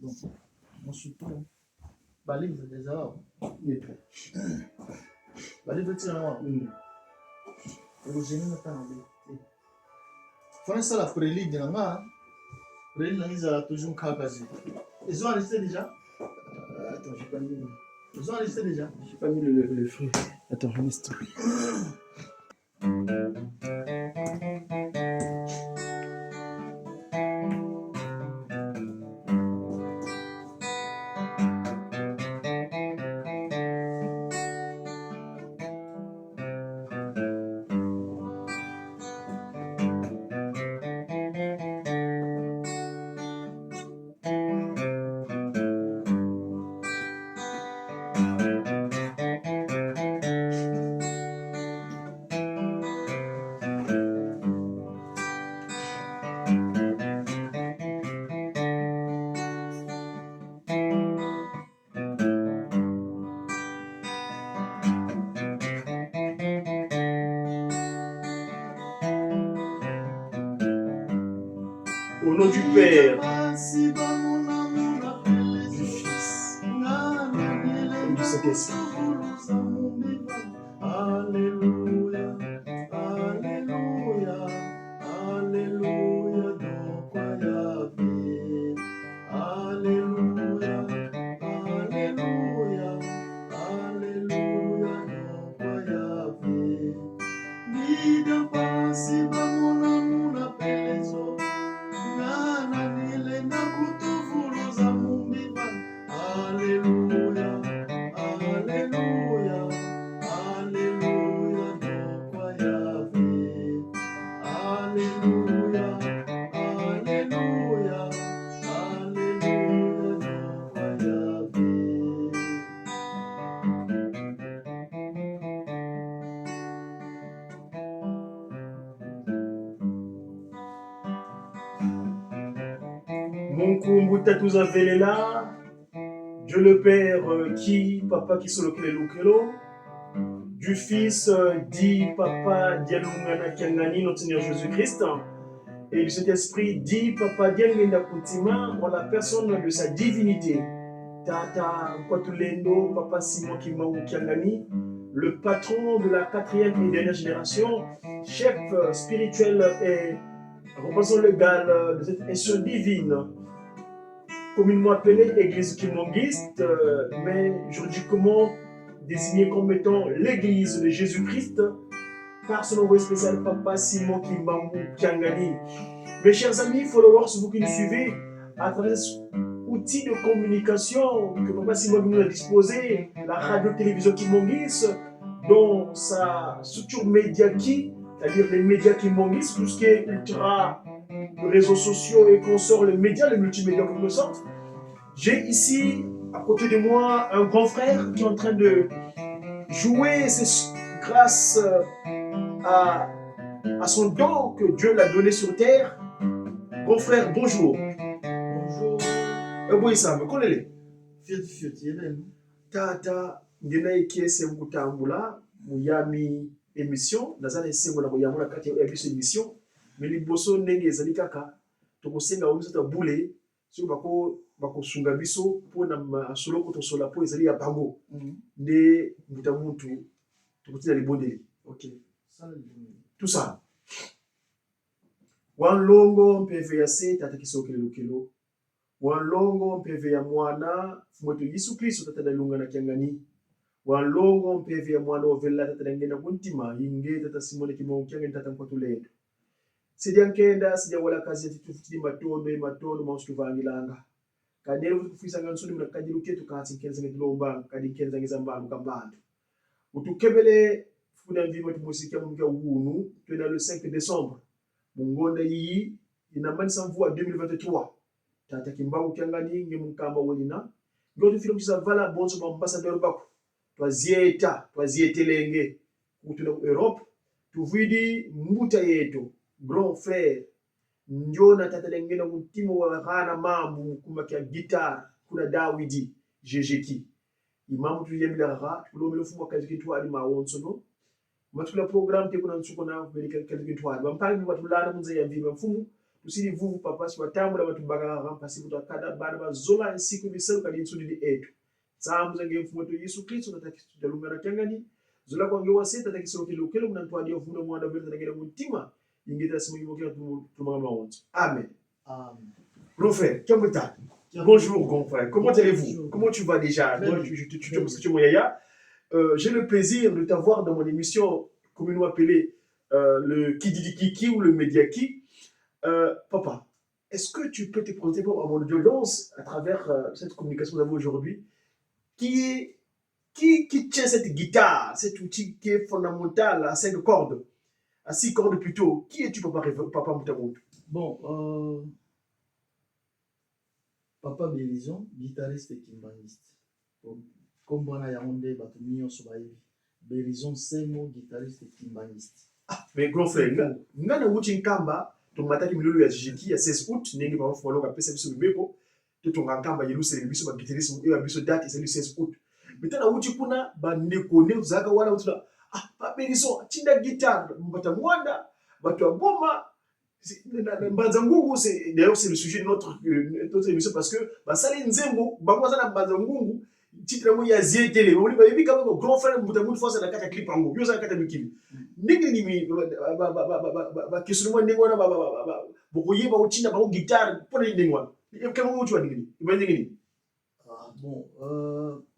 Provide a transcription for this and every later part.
Donc, on suppose. Bali, vous êtes des arbres. Bali, vous êtes des arbres. Et vous gênez le temps. Faut ça la préligne de la préligne, ils ont toujours caracasé. Ils ont enregistré déjà? Attends, j'ai pas mis. Ils ont enregistré déjà? J'ai pas mis le fruit. Attends, je mets ça. Au nom du Père, Du Fils et du Saint-Esprit. Alléluia, Alléluia, Alléluia, donc Yahvé. Alléluia, Alléluia, Alléluia, donc Yahvé. Nida pasi bamona muna pelezo. Nana nile na kutufuruza mumbiba. Alléluia, Alléluia, Alléluia, dokwa Yahvé. Alléluia, Alléluia, Alléluia, dokwa Yahvé. Mungu tatuzavelela, Dieu le Père qui, Papa qui sont le lukelo, du Fils dit Papa dialungana kiangani notre Seigneur Jésus-Christ, et du Saint-Esprit dit Papa dialungana kutima en la personne de sa divinité. Tata Kwatulendo, Papa Simon Kimangu Kiangani, le patron de la 4e et dernière génération, chef spirituel et représentant légal de cette institution divine, communément appelée Église kimongiste, mais juridiquement désignée comme étant l'Église de Jésus-Christ, par son envoyé spécial Papa Simon Kimangu Kiangani. Mes chers amis, followers, vous qui nous suivez, à travers cet outil de communication que Papa Simon nous a disposé, la radio-télévision Kimongis, dans sa structure média qui, c'est-à-dire les médias Kimongis, tout ce qui est ultra, les réseaux sociaux et consorts, les médias, les multimédias en quelque sorte. J'ai ici, à côté de moi, un grand frère qui est en train de jouer grâce à son don que Dieu l'a donné sur terre. Grand frère, bonjour. Bonjour. Eboisamba, kolele. Fiat, yelen. Tata, ngena ikiese mkutambula, muyami émission, nazana esengo na muyamula kati ya biso émission, mais liboso ndenge ezali kaka, tokosenga omiso ta bule, so bako sunga biso, po na masoloko tosola po ezali ya bango, nde mutamuntu, tokotina libondeli. Ok. Tout ça. Wanlongo mpeve ya se tata kisokelo kelo. Wanlongo mpeve ya mwana mwetu Yesu Kristo tata dalunga na kiangani. Wanlongo mpeve ya mwana ovela tata ngena kuntima inge tata Simone Kimongo kiangani tata mkwatu ledo. Sidia nkenda sidia wala kazi tufutidi matondo maustu vangilanga. Kadere kufisa ngansuni mna kadiru ketu kasi kenza ngilomba kadi kenza ngizambalu kambandu. Utukebele funa vivo tumusikia munga wunu twenda le 5 décembre. Mungonda yi inamanisa mvua 2023. Tata Kimbangu Kiangani nge mukamba welina. Ngoto filo kisa vala bonso ba ambassadeur bako. Twazietelenge kutuna Europe. Tuvidi mbuta yetu grand frère njona tata lengena mutimo wa ghana mambu mukuma kia guitar kuna Dawidi Jejeki. Imamu tuyemila gha tulomelo fumo kazi twali mawonso no. Matula program te kuna nsuko na velika kazi twali. Bampali batulana munze ya mvima mfumu tusili vuvu papa si watambula batu bakara pasi kuta kada bana bazola nsiku miselu kadi nsudi di etu sambu zange mfumo to Yesu Kristo nataki tudalunga na kyangani zola kwa ngewa seta taki solo kilo kelo mna ntwadi ofuno mwanda vile tagera mutima ingeta simu yimoke tumanga wonto amen. Amen. Grand frère, bonjour grand frère, comment allez-vous? Comment tu vas déjà? Moi, j'ai le plaisir de t'avoir dans mon émission, comme nous appelée le Kididi Kiki ou le Mediaki. Papa, est-ce que tu peux te présenter à mon audience à travers cette communication que nous avons aujourd'hui? Qui tient cette guitare, cet outil qui est fondamental à 5 cordes, à 6 cordes plutôt? Qui es-tu, Papa Moutamou? Bon, Papa Bérison, guitariste et kimbaniste. Comme on a yamondé, Batumio Sobaïbi. Bérison, c'est mon guitariste et kimbaniste. Mais grand frère, nous avons un kamba, tu m'as dit que tu as 16 août, tu as fait un PC sur le Beko, tu as kamba, tu as fait un guitariste, tu as fait une date, c'est le 16 août. Mais tu as fait un neko, tu as fait ah, Bérison, tu as guitare, tu as mwanda, tu as bomba. D'ailleurs, c'est le sujet de notre émission parce que Salé Nzembo, Bangwazana Bazangungu, titre ya Zietele, on dit quand même grand frère Moutamou force la carte clip en yo za carte mikili. Ningli ni ba questionnement ndengwana ba bokoye ba utinda ba guitare pour les ndengwana. Kama uchi wa ningli. Iba ningli. Ah bon,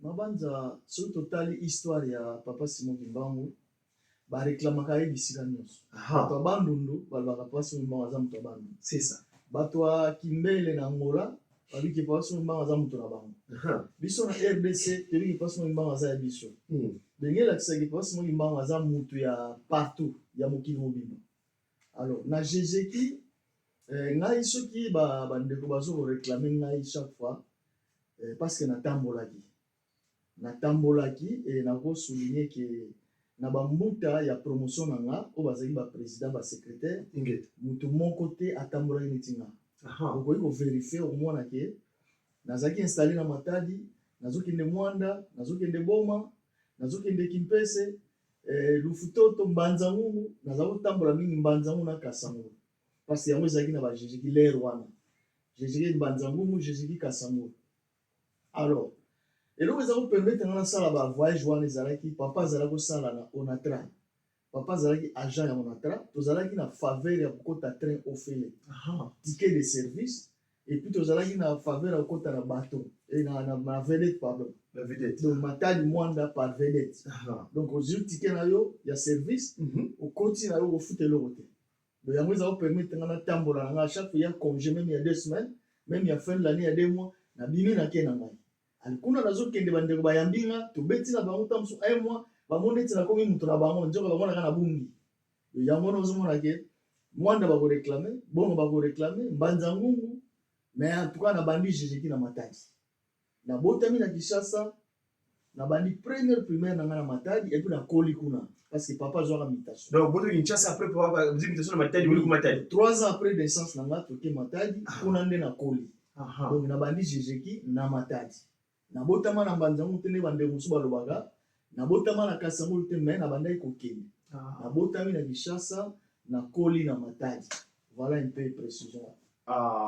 mabanza sur total histoire ya Papa Simon Kimbangu. Ba réclamaka bisika nyonso. Bato ya bandundu balobaka Papa Mbangu aza moto ya bandundu. C'est ça. Bato ya Kimbele na Angola babiki Papa Mbangu aza moto na bango. Biso na RDC tebiki Papa Mbangu aza ya biso. Ndenge elakisaki Papa Mbangu aza moto ya partout ya mokili mobimba. Alors na Jésus ngai soki bandeko bazo réclamer ngai chaque fois parce que natambolaki et nako souligner que na bambuta ya promotion nanga o bazali ba président ba secrétaire mutu mon côté atambola nitinga donc il faut vérifier au moins que nazaki installé na Matadi nazokende Mwanda nazokende Boma nazokende Kimpese Lufutoto Mbanza Ngungu nazako tambola mingi Mbanza Ngungu na Kasango parce que yango ezaki na ba Jésus qui l'air wana Jésus Mbanza Ngungu Jésus qui Kasango. Alors et donc, nous avons permis de faire un voyage où papa Zalako Sala na Onatra. Papa Zalaki agent à Onatra. Nous avons une faveur à côté train offert. Ticket de service. Et puis, nous avons une faveur à côté de bateau. Et na vedette, pardon. La vedette. Donc, Matadi Mwanda par vedette. Donc, aux yeux ticket na yo, il y a service. Au côté na yo, au foot et le côté. Donc, nous avons permis de faire un tambola. À chaque fois, il y a congé, même il y a 2 semaines. Même il y a fin de l'année, il y a 2 mois. Na bimi na kenanga. Kuna nazokende bandeko bayambinga tobeti na bango tamsu ay moi bamoneti na komi mutu na bango nzoka bamona kana bungi yango no zomona ke Mwanda bako réclamer bongo bako réclamer Mbanza Ngungu mais en tout cas na bandi Jésus na Matadi na botami na Kishasa na bandi première primaire na ngana Matadi et puis na Koli kuna parce que papa joa mutation donc boto Kinshasa après papa mutation na Matadi boli ku Matadi 3 ans après naissance na ngata ke Matadi kuna nde na Koli donc na bandi Jésus na Matadi na botama na Mbanza Ngungu tene bande musu balobaka na botama na Kasango te mais na bandai kokende na botami na Kishasa na Koli na Matadi. Voilà un peu précision.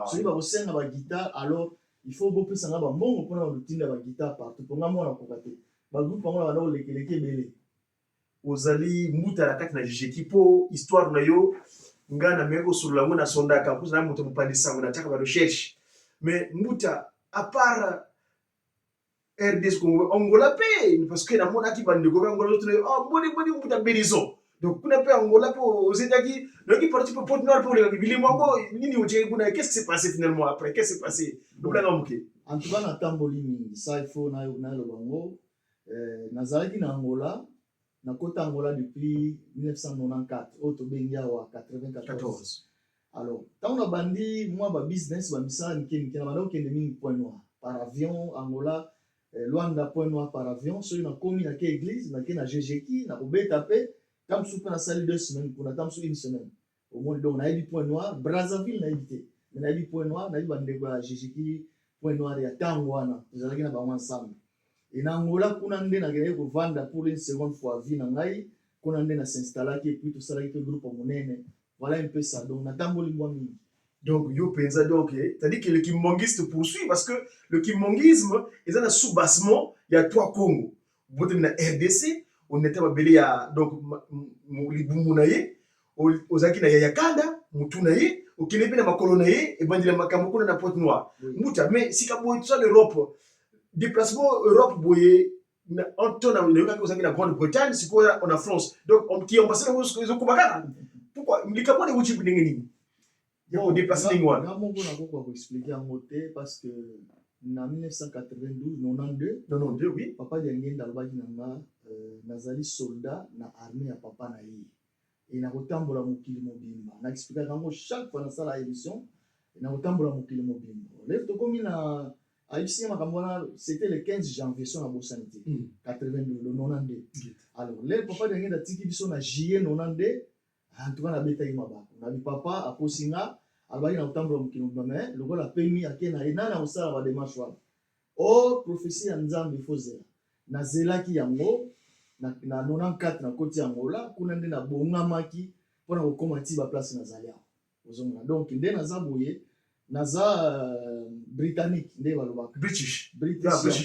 Si ba kosenga ba guitare alors il faut beaucoup sanga ba mbongo pona lutinda ba guitare partout pour nga mona kokate ba groupe ngo na ba lekeleke belé ozali muta la kati na Jésus po histoire na yo nga na meko sur la mona sonda ka kuza na muta mpandisa ngo nataka ba recherche mais muta à part RDS Congo Angola pe parce que na mona ki bande ko Angola to boni muta Bérison donc kuna pe Angola pe aux États-Unis donc il parti pour Porte Noire pour les Bilimongo nini oje kuna qu'est-ce qui s'est passé finalement après qu'est-ce qui s'est passé donc là ngamuke en tout cas na tamboli mingi ça il faut na lo bango nazalaki na Angola na kota Angola depuis 1994 auto bengia wa 94 alors tant on a bandi moi ba business ba misala niki na bando kende mingi Point Noir par avion Angola Luanda Point Noir par avion so na komi na ke église na ke na Jéjeki na obeta pe tam soupe na salle 2 semaines pour na tam sou 1 semaine au moins donc na Point Noir Brazzaville na évité mais na Point Noir na bande ba Jéjeki Point Noir ya tangwana ezalaki na bango ensemble et na Angola kuna nde na gere ko vanda pour une seconde fois vie na ngai kuna nde na s'installer et puis tout ça là qui groupe monene voilà un peu ça donc na tamboli moi mingi Donc, yo pensa donc, c'est-à-dire que le kimbangiste poursuit parce que le kimbangisme est un sous-bassement, il y a trois Congo. Vous êtes dans RDC, on était à Belia, donc, Mouliboumounaye, aux Akina Yakanda, Moutunaye, au Kinébi na Makolonaye, et Bandila Makamoko na Pointe Noire. Mouta, mais si Kabo tout ça l'Europe, déplacement Europe, boye, on tourne à la Grande-Bretagne, c'est quoi on a France. Donc, qui ont passé les Okubaka. Pourquoi? Les Kabo de Wouchi Bidengeni. Bon, pour expliquer en moté parce que en 1992, 92, oui. papa dernier d'Albagi Nanga, Nazali soldat na armée à papa naï. Et na rotambola mokili mobimba. Na expliqué quand chaque fois dans ça émission, na rotambola mokili mobimba. Lève to comme na ici makambola, c'était le 15 janvier sur la Bossanité. 82, le 92. Alors, le papa dernier d'Atiki biso na juillet 92. En tout cas, na beta imaba. Na bi papa a kosinga albaki na utambula mokili mobimba le la pemi akena ena na osala ba démarche wana. Oh, prophétie ya Nzambe fozela. Na zelaki yango na 94 na koti yangola kuna nde na bongamaki pona kokoma ti ba place na zalia. Ozomona. Donc nde naza boye naza britannique nde balobaka. British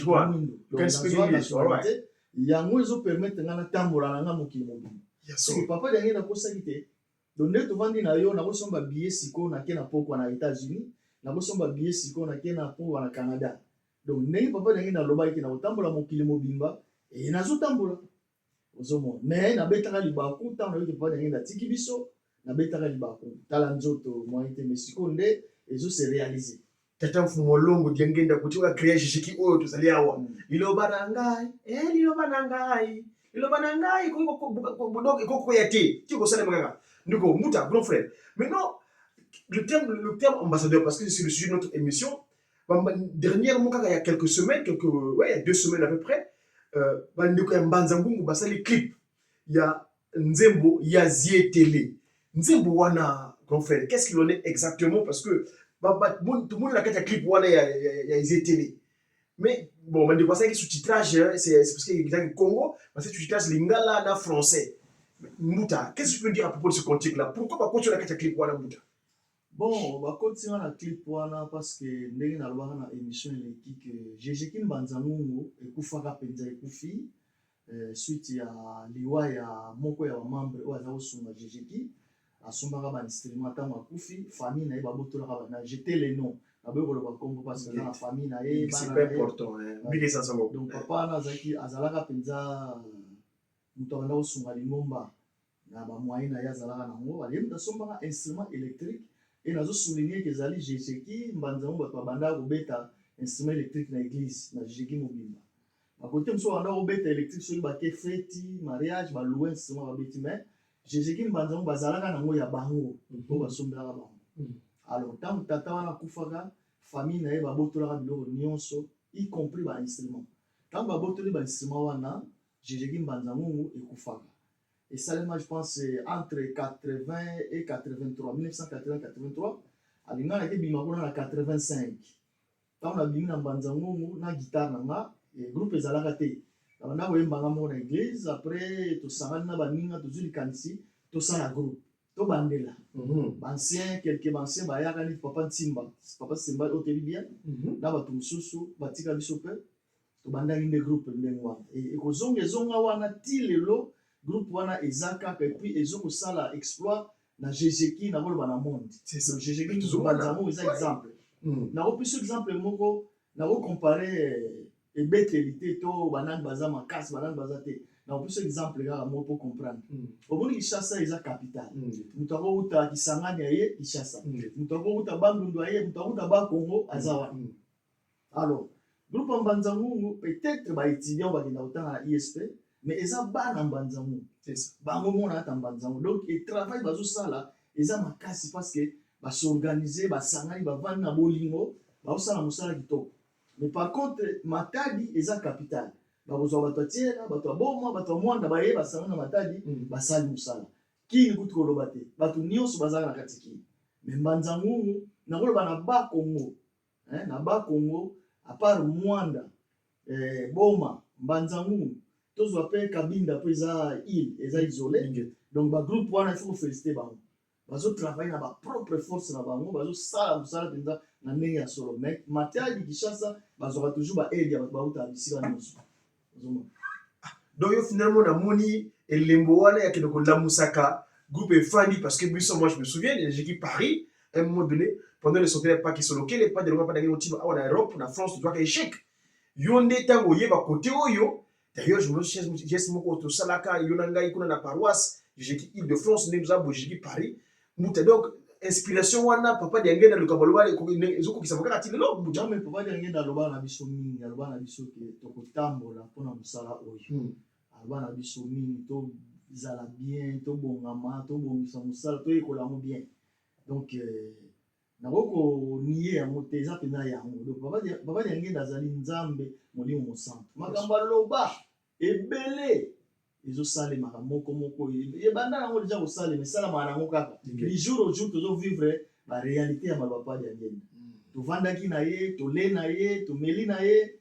one. You can speak English, all right. Yango ezo permettre nga na tambola na nga mokili mobimba. Parce que papa dernier na kosaki te. Donc nde tovandi na yo na kosomba billet siko na ke na poko na États-Unis, na kosomba billet siko na ke na poko na Canada. Donc ndenge papa dernier na lobaki na kotambola mokili mobimba et nazo tambola. Ozomona. Mais na betaka libaku tant na yo papa dernier na tiki biso na betaka libaku. Tala nzoto moite mesiko nde ezo se réaliser. Tata mfumo longo diangenda kutoka créer shiki oyo tuzali awa. Liloba na ngai, liloba na ngai. Liloba na ngai ko bodoke ko yate. Ti ko sala mangaka. Ndiko muta grand frère. Maintenant le terme ambassadeur parce que c'est le sujet de notre émission. Dernièrement il y a quelques semaines, il y a 2 semaines à peu près, bandeko ya Mbanzangungu basali clip. Il y a Nzembo, il y a Zie Télé. Nzembo wana grand frère, qu'est-ce qu'il en est exactement parce que tout le monde a un clip wana ya Zie Télé. Mais bon, bandeko basali sous-titrage, c'est parce qu'il y a le Congo, parce que sous-titrage lingala na français. Mouta, qu'est-ce que tu peux dire à propos de ce contexte-là? Pourquoi pas continuer à clip wana Mouta? Bon, bah continuer à clip wana parce que ndenge na lobaka na émission eleki que Jejeki Mbanzangungu ekufaka penza ekufi suite ya liwa ya moko ya membre oyo aza kosunga Jejeki asombaka ba instrument ntango akufi famille na ye babotolaka bana jeter les noms baboyi koloba kombo parce que na famille na ye c'est pas important donc papa wana azalaka penza moto abanda kosunga lingomba na bamoyen na ye azalaka nango ale moto asombaka instrument électrique et nazo souligner que ezali Jejeki Mbanzangungu bato babandaka kobeta instrument électrique na église na Jejeki mobimba bakote mosusu babandaka kobeta électrique soki bake feti mariage balouwe instrument babeti mais Jejeki Mbanzangungu bazalaka nango ya bango po basombelaka bango. Alors ntango tata wana akufaka famille na ye babotolaka biloko nyonso y compris bainstrument. Ntango babotoli bainstrument wana Jejeki Mbanzangungu ekufaka. Et ça, je pense, entre 80 et 83, 1980-83, à l'ingénieur a été bimagona à 85. Quand on a bimé dans Mbanzangungu, na guitare na et groupe ezalaka te. On a voyé mbangamo na église, après to sangana na baninga to zuli kanisi, to sala groupe, to bandela. Anciens, quelques anciens bayaka ni papa Simba hôtel bien, na batu mususu batika biso pe, to banda inde groupe ndengwa. Et ko zonga wana ti lelo groupe wana ezaka et puis ezoko sala exploit na Jejeki na bolo bana monde. C'est ça Jejeki Mbanzangungu c'est exemple. Na plus exemple moko na ko comparer et betélité to banane baza makasi banane baza te. Na plus exemple ga mo pour comprendre. Oboni Kinshasa eza capitale. Mutako uta Kisangani aye Kinshasa. Mutako uta Bandundu aye mutako uta ba Congo azawa. Alors groupe Mbanzangungu peut-être ba étudiant ba kina utanga na ISP mais eza bana Mbanzangungu bango mona ata Mbanzangungu donc et travail bazo sala eza makasi parce que ba s'organiser ba sangani ba vandi na bolingo ba osala musala kitoko. Mais par contre Matadi eza capitale ba kozwa bato tiena bato boma bato mwanda ba ye ba sangana na Matadi ba sali musala kini kutu koloba te bato nyonso bazala na katiki. Mais Mbanzangungu na koloba na ba Congo na ba Congo à part mwanda boma Mbanzangungu tous appellent Kabinda pour ils île, ils isolé. Donc ba groupe wana il faut féliciter bango. bazotravaille na bapropre force na bango bazosala mosala mpenza na ndenge ya solo mais matadi kishasa bazwaka toujours baede ya bato bauta bisika nyonso ozomona. Donc yo finalement namoni elembo wana yakende kolamusaka groupe efandi parce que biso moi je me souviens j'ai Paris à un moment donné pendant le sommet pas qui sont locaux pas de loin pas dans team en Europe na France tu vois que échec yo nde tango yeba côté oyo d'ailleurs je me suis geste moko to salaka yo na ngai kuna na paroisse j'ai Île-de-France ne nous a bougé Paris muta donc inspiration wana papa diange na lokabolo wale ezoko kisabaka kati lelo muta mais papa diange na loba na biso mingi loba na biso ke tokotambola pona musala oyo loba na biso mingi to zala bien to bongama to bongisa musala to ekola bien donc nakoko niye yango te eza mpenza yango donc papa diange nazali nzambe molimo mosantu makambo aloba ebele ezosalemaka moko ebanda yango deja kosalema esalamaka nango kaka du jour au jour tozovivre baréalité ya mapapa diangenda tovandaki na ye tole na ye tomeli na ye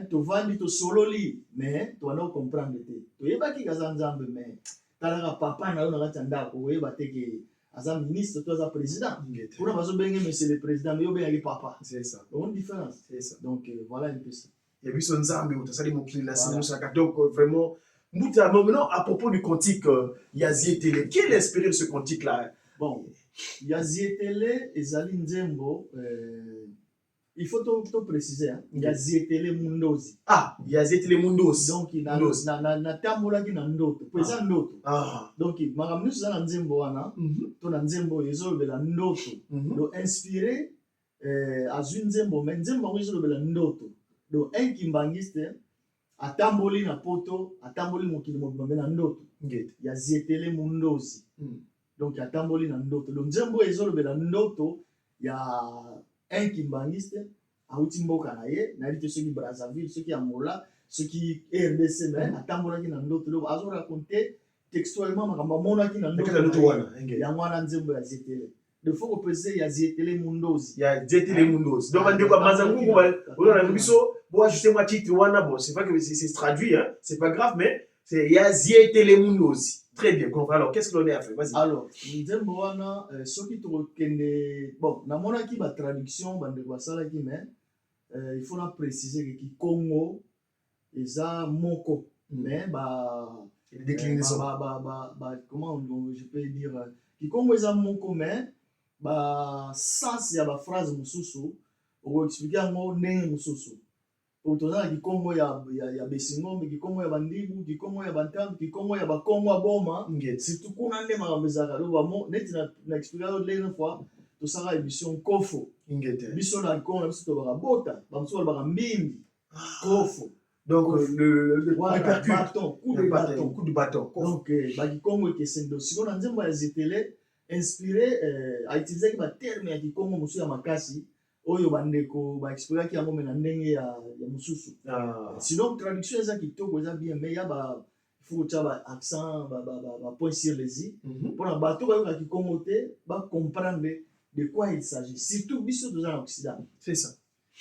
tovandi tosololi mais tobanda kocomprendre te toyebaki kaza nzambe mais talaka papa na yo na kati ya ndako oyeba te ke aza ministre to aza président kuna bazobenge monsieur le président mais yo obengaki papa c'est ça donc différence c'est ça donc voilà un peu ça ya biso nzambe utasali mokili na sino saka donc vraiment Mouta, maintenant à propos du cantique Yazietele, qui est inspiré de ce cantique là? Bon, Yazietele ezali nzembo il faut tout préciser hein. Yazietele mundozi. Ah, Yazietele mundozi. Donc na tambolaki na ndoto, pesa ndoto. Ah. Donc makambo nyonso na nzembo wana, to na nzembo ezolobela ndoto. Donc inspiré azwi nzembo, mais nzembo ezolobela ndoto. Donc un kimbangiste atamboli na poto, atamboli mokili mobimba na ndoto. Yazietele mundozi. Donc atamboli na ndoto. Donc nzembo ezolobela ndoto ya un kimbangiste auti mboka na ye na lite soki Brazzaville soki Angola soki RDC mais atambolaki na ndoto donc azo raconter textuellement makambo monaki na ndoto wana ya mwana nzembo ya Zietele de faut que pese ya Zietele mundozi ya Zietele mundozi donc ande kwa mazangu ba na biso bo ajuster moi titre wana bon c'est pas que c'est traduit hein c'est pas grave mais c'est ya Zietele mundozi. Très bien, alors qu'est-ce que l'on a fait? Vas-y. Alors, nzembo wana soki tokende bon namonaki ba traduction bande basalaki mais il faut la préciser que Kikongo eza moko mais déclinaison comment je peux dire Kikongo eza moko mais sens ya ba phrase mususu ou expliquer yango ndenge mususu toza Kikongo ya Besingombe, Kikongo ya Bandibu, Kikongo ya Bantambi, Kikongo ya Bakongo ya Boma. Surtout kuna nde makambo ezalaka donc bamo neti na explication de l'une fois tosala émission Kofo. Biso na Kikongo na biso tobaka bota, bamusu balobaka mbimbi. Kofo. Donc le bâton, coup de bâton. Donc Kikongo ekeseni donc sikoyo na nzembo ya Zietele inspiré autilisaki baterme ya Kikongo mosusu ya makasi. Oyo bandeko ba expliquer yango na ndenge ya mususu. Sinon traduction eza kitoko eza bien mais ya ba faut que ba accent ba point sur les i pour na bato ba yoka Kikongo te ba comprendre de quoi il s'agit surtout biso toza en Occident. C'est ça.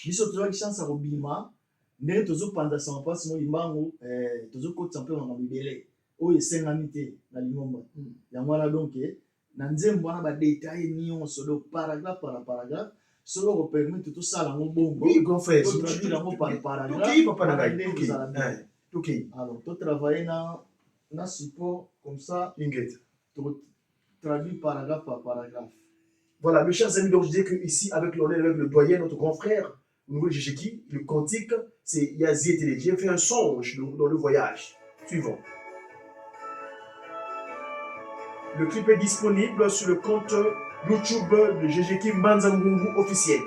Biso toza ki chance ko bima ndenge tozo panda sama passe mo imbango tozo kotsa mpe na bibele oyo esengami te na lingomba. Yango wana donc na nzembo wana ba détail nyonso do paragraphe par paragraphe. Solo ko permettre tout ça là bon. Oui, grand frère. Tu traduis là par paragraphe. OK. Alors, tu travailles dans support comme ça. Tu traduis paragraphe par paragraphe. Voilà, mes chers amis, donc je dis que ici avec l'honneur, avec le doyen, notre grand frère, au niveau de Jéjéki, le cantique, c'est Yazietele. J'ai fait un songe dans le voyage. Suivant. Le clip est disponible sur le compte YouTube de Jéjéki Mbanza-Ngungu officiel.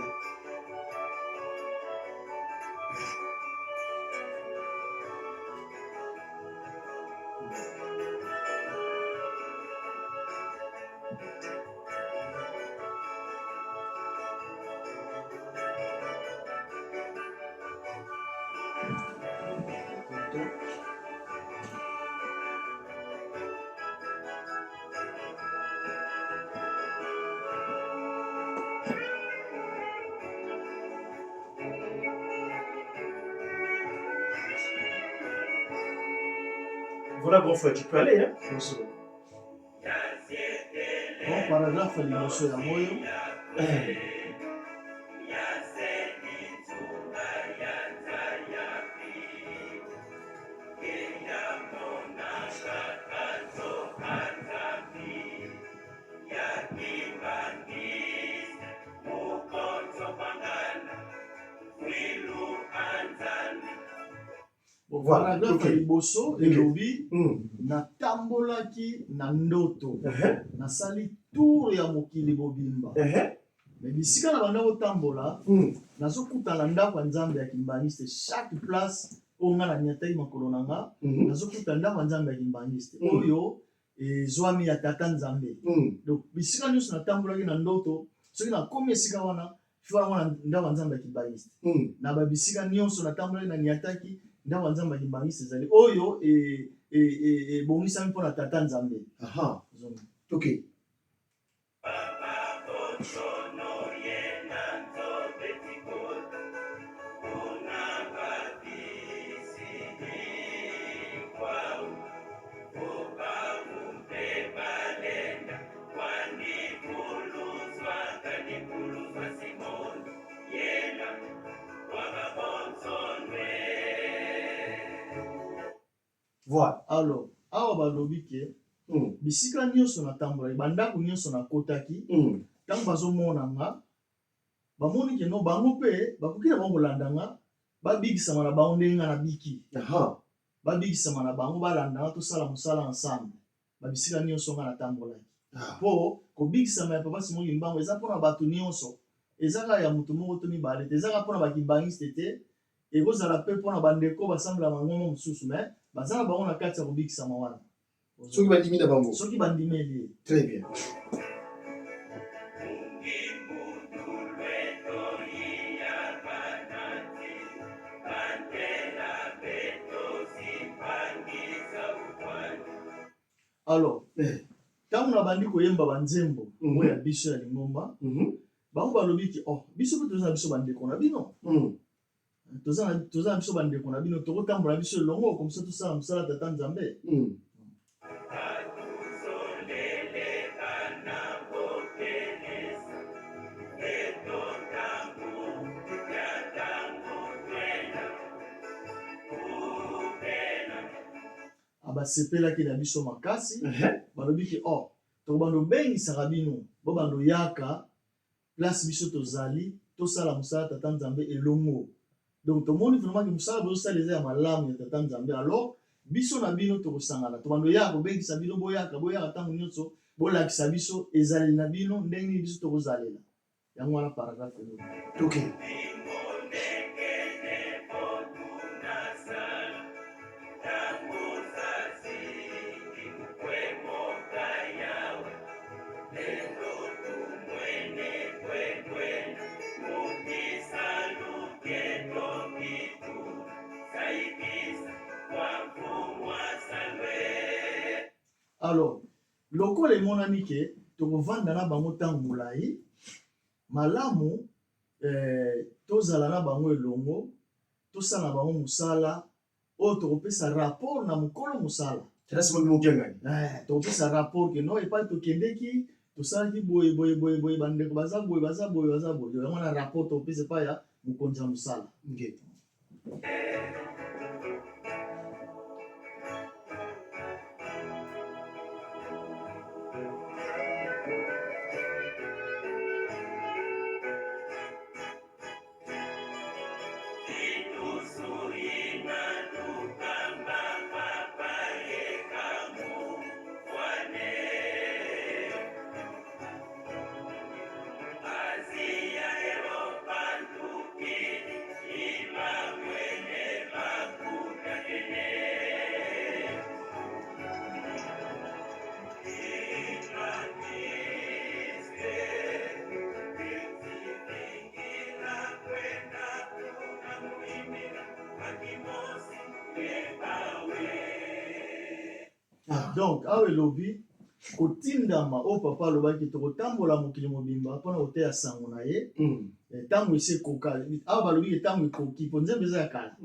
Voilà, grand frère, tu peux aller, hein? Bon, paragraphe liboso ya moyo. Paragraphe liboso elobi natambolaki na ndoto nasali tour ya mokili bobimba. Mais bisika na banda kotambola nazokutana ndako ya nzambe ya kimbangiste chaque place oyo nga na niataki makolo na nga nazokutana ndako ya nzambe ya kimbangiste oyo ezwami ya tata nzambe. Donc bisika nyonso natambolaki na ndoto soki nakomi esika wana fika wana ndako ya nzambe ya kimbangiste na babisika nyonso natambolaki na niataki ndako ya nzambe ya kimbangiste ezali oyo ebongisami mpo na tata nzambe. Ok. Voilà. Alors, awa balobi ke bisika nyonso natambolaki bandako nyonso nakotaki ntango bazomona nga bamoni ke no bango mpe bakoki na bango kolanda nga babikisama na bango ndenge nga nabiki. Babikisama na bango balanda nga tosala mosala ensemble babisika nyonso nga natambolaki. Po kobikisama ya Papa Simon Kimbangu eza mpona bato nyonso, eza kaka ya moto moko to mibale te, eza kaka mpona bakimbangiste te, ekozala mpe mpona bandeko basambela bango mosusu me baza na bango na kati ya kobikisama wana soki bandimi na bango, soki bandimeli. Très bien. Alors ntango na bandi koyemba banzembo oyo ya biso ya Lingomba bango balobi ki biso mpe toza na biso bandeko na bino, toza na biso bandeko na bino, tokotambola biso elongo komisa tosala mosala tata nzambe. Basepelaki na biso makasi balobi ki tokobanda obengisaka bino bo bando yaka place biso tozali tosala mosala tata nzambe elongo. Donc tomoni vraiment ke mosala bozosala eza ya malamu ya tata nzambe. Alors biso na bino tokosangana tobando yaka kobengisa bino boyaka ntango nyonso bolakisa biso ezali na bino ndenge nini biso tokozalela yango wana paragraphe elobi. Okay. Alors lokola emonani ke tokovanda na bango ntango molai malamu tozala na bango elongo tosala na bango mosala oyo tokopesa rapport na mokolo mosala. Tokopesa rapport ke no epai tokendeki tosalaki boye bandeko baza boye yango na rapport tokopesa epai ya mokonzi ya mosala. Donc awe lobi kotindama o papa alobaki tokotambola mokili mobimba mpona koteya sango na ye ntango esi ekoka. Awa balobi ntango ekoki mpo nzembe eza ya kala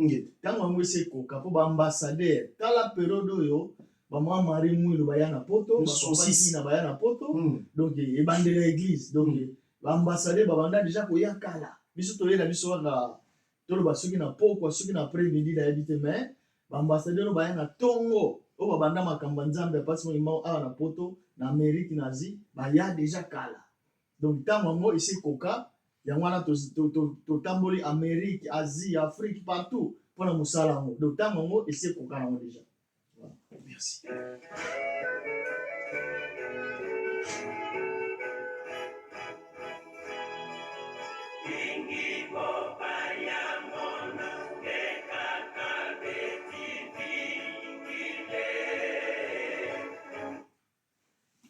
ntango yango esi ekoka mpo baambassadeur tala periode oyo maman Marie Mouilo bayana poto, papa saucisse na bayana poto. Donc et bande l'église. Donc l'ambassadeur babanda déjà koya kala. Biso to yena biso wanga tolo basuki na poko suki na après-midi da habité mais l'ambassadeur bayana tongo. O babanda makamba nzambe pasi mo imao na poto na Amérique nazi baya déjà kala. Donc tango ici koka yangwana to tamboli Amérique, Asie, Afrique partout pour la musala ngo. Donc tango ici koka na déjà. Voilà. Merci.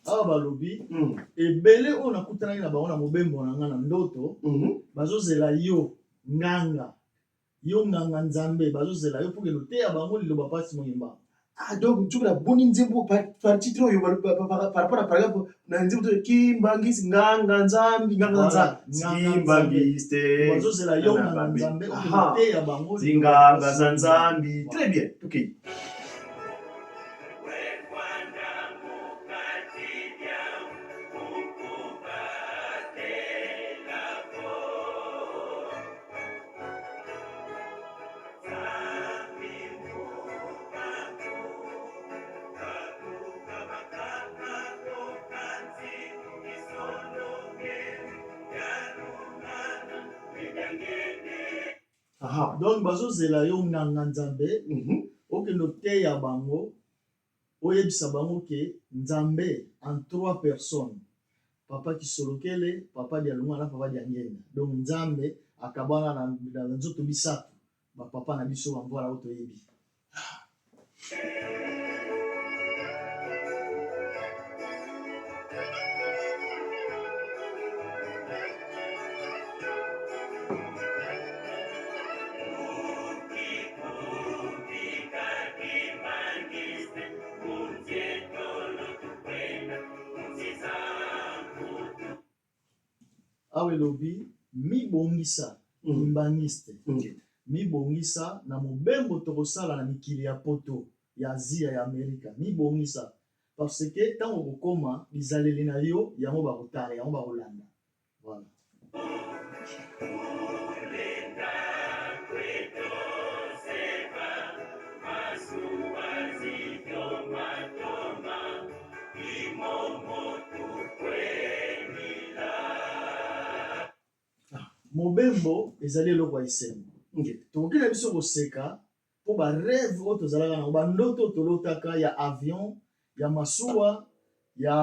Awa balobi ebele oyo nakutanaki na bango na mobembo na nga na ndoto bazozela yo nganga nzambe bazozela yo pour que loteya bango liloba pasi moyemba. Ah donc tu la boni nzembo par titre yo par rapport à par exemple na nzembo kimbangisi nganga nzambi kimbangiste bazozela yo nganga nzambe pour que loteya bango nganga nzambi. Très bien. OK. Donc bazozela yo nganga nzambe okende oteya bango oyebisa bango ke nzambe en 3 personnes papa Kisolokele, papa Dialunga na papa Diangenda. Donc nzambe akabana na nzoto bisatu ba papa na biso bambola oto yebi. Awe lobi mi bongisa imbangiste mi bongisa na mobembo tokosala na mikili ya poto ya Asia ya Amerika mi bongisa parce que tango kokoma bizaleli na yo yango bakotala yango bakolanda. Voilà. Mobembo ezali eloko ya esengo. Tokokila biso koseka po ba rêve oyo tozalaka na ba ndoto tolotaka ya avion, ya masuwa, ya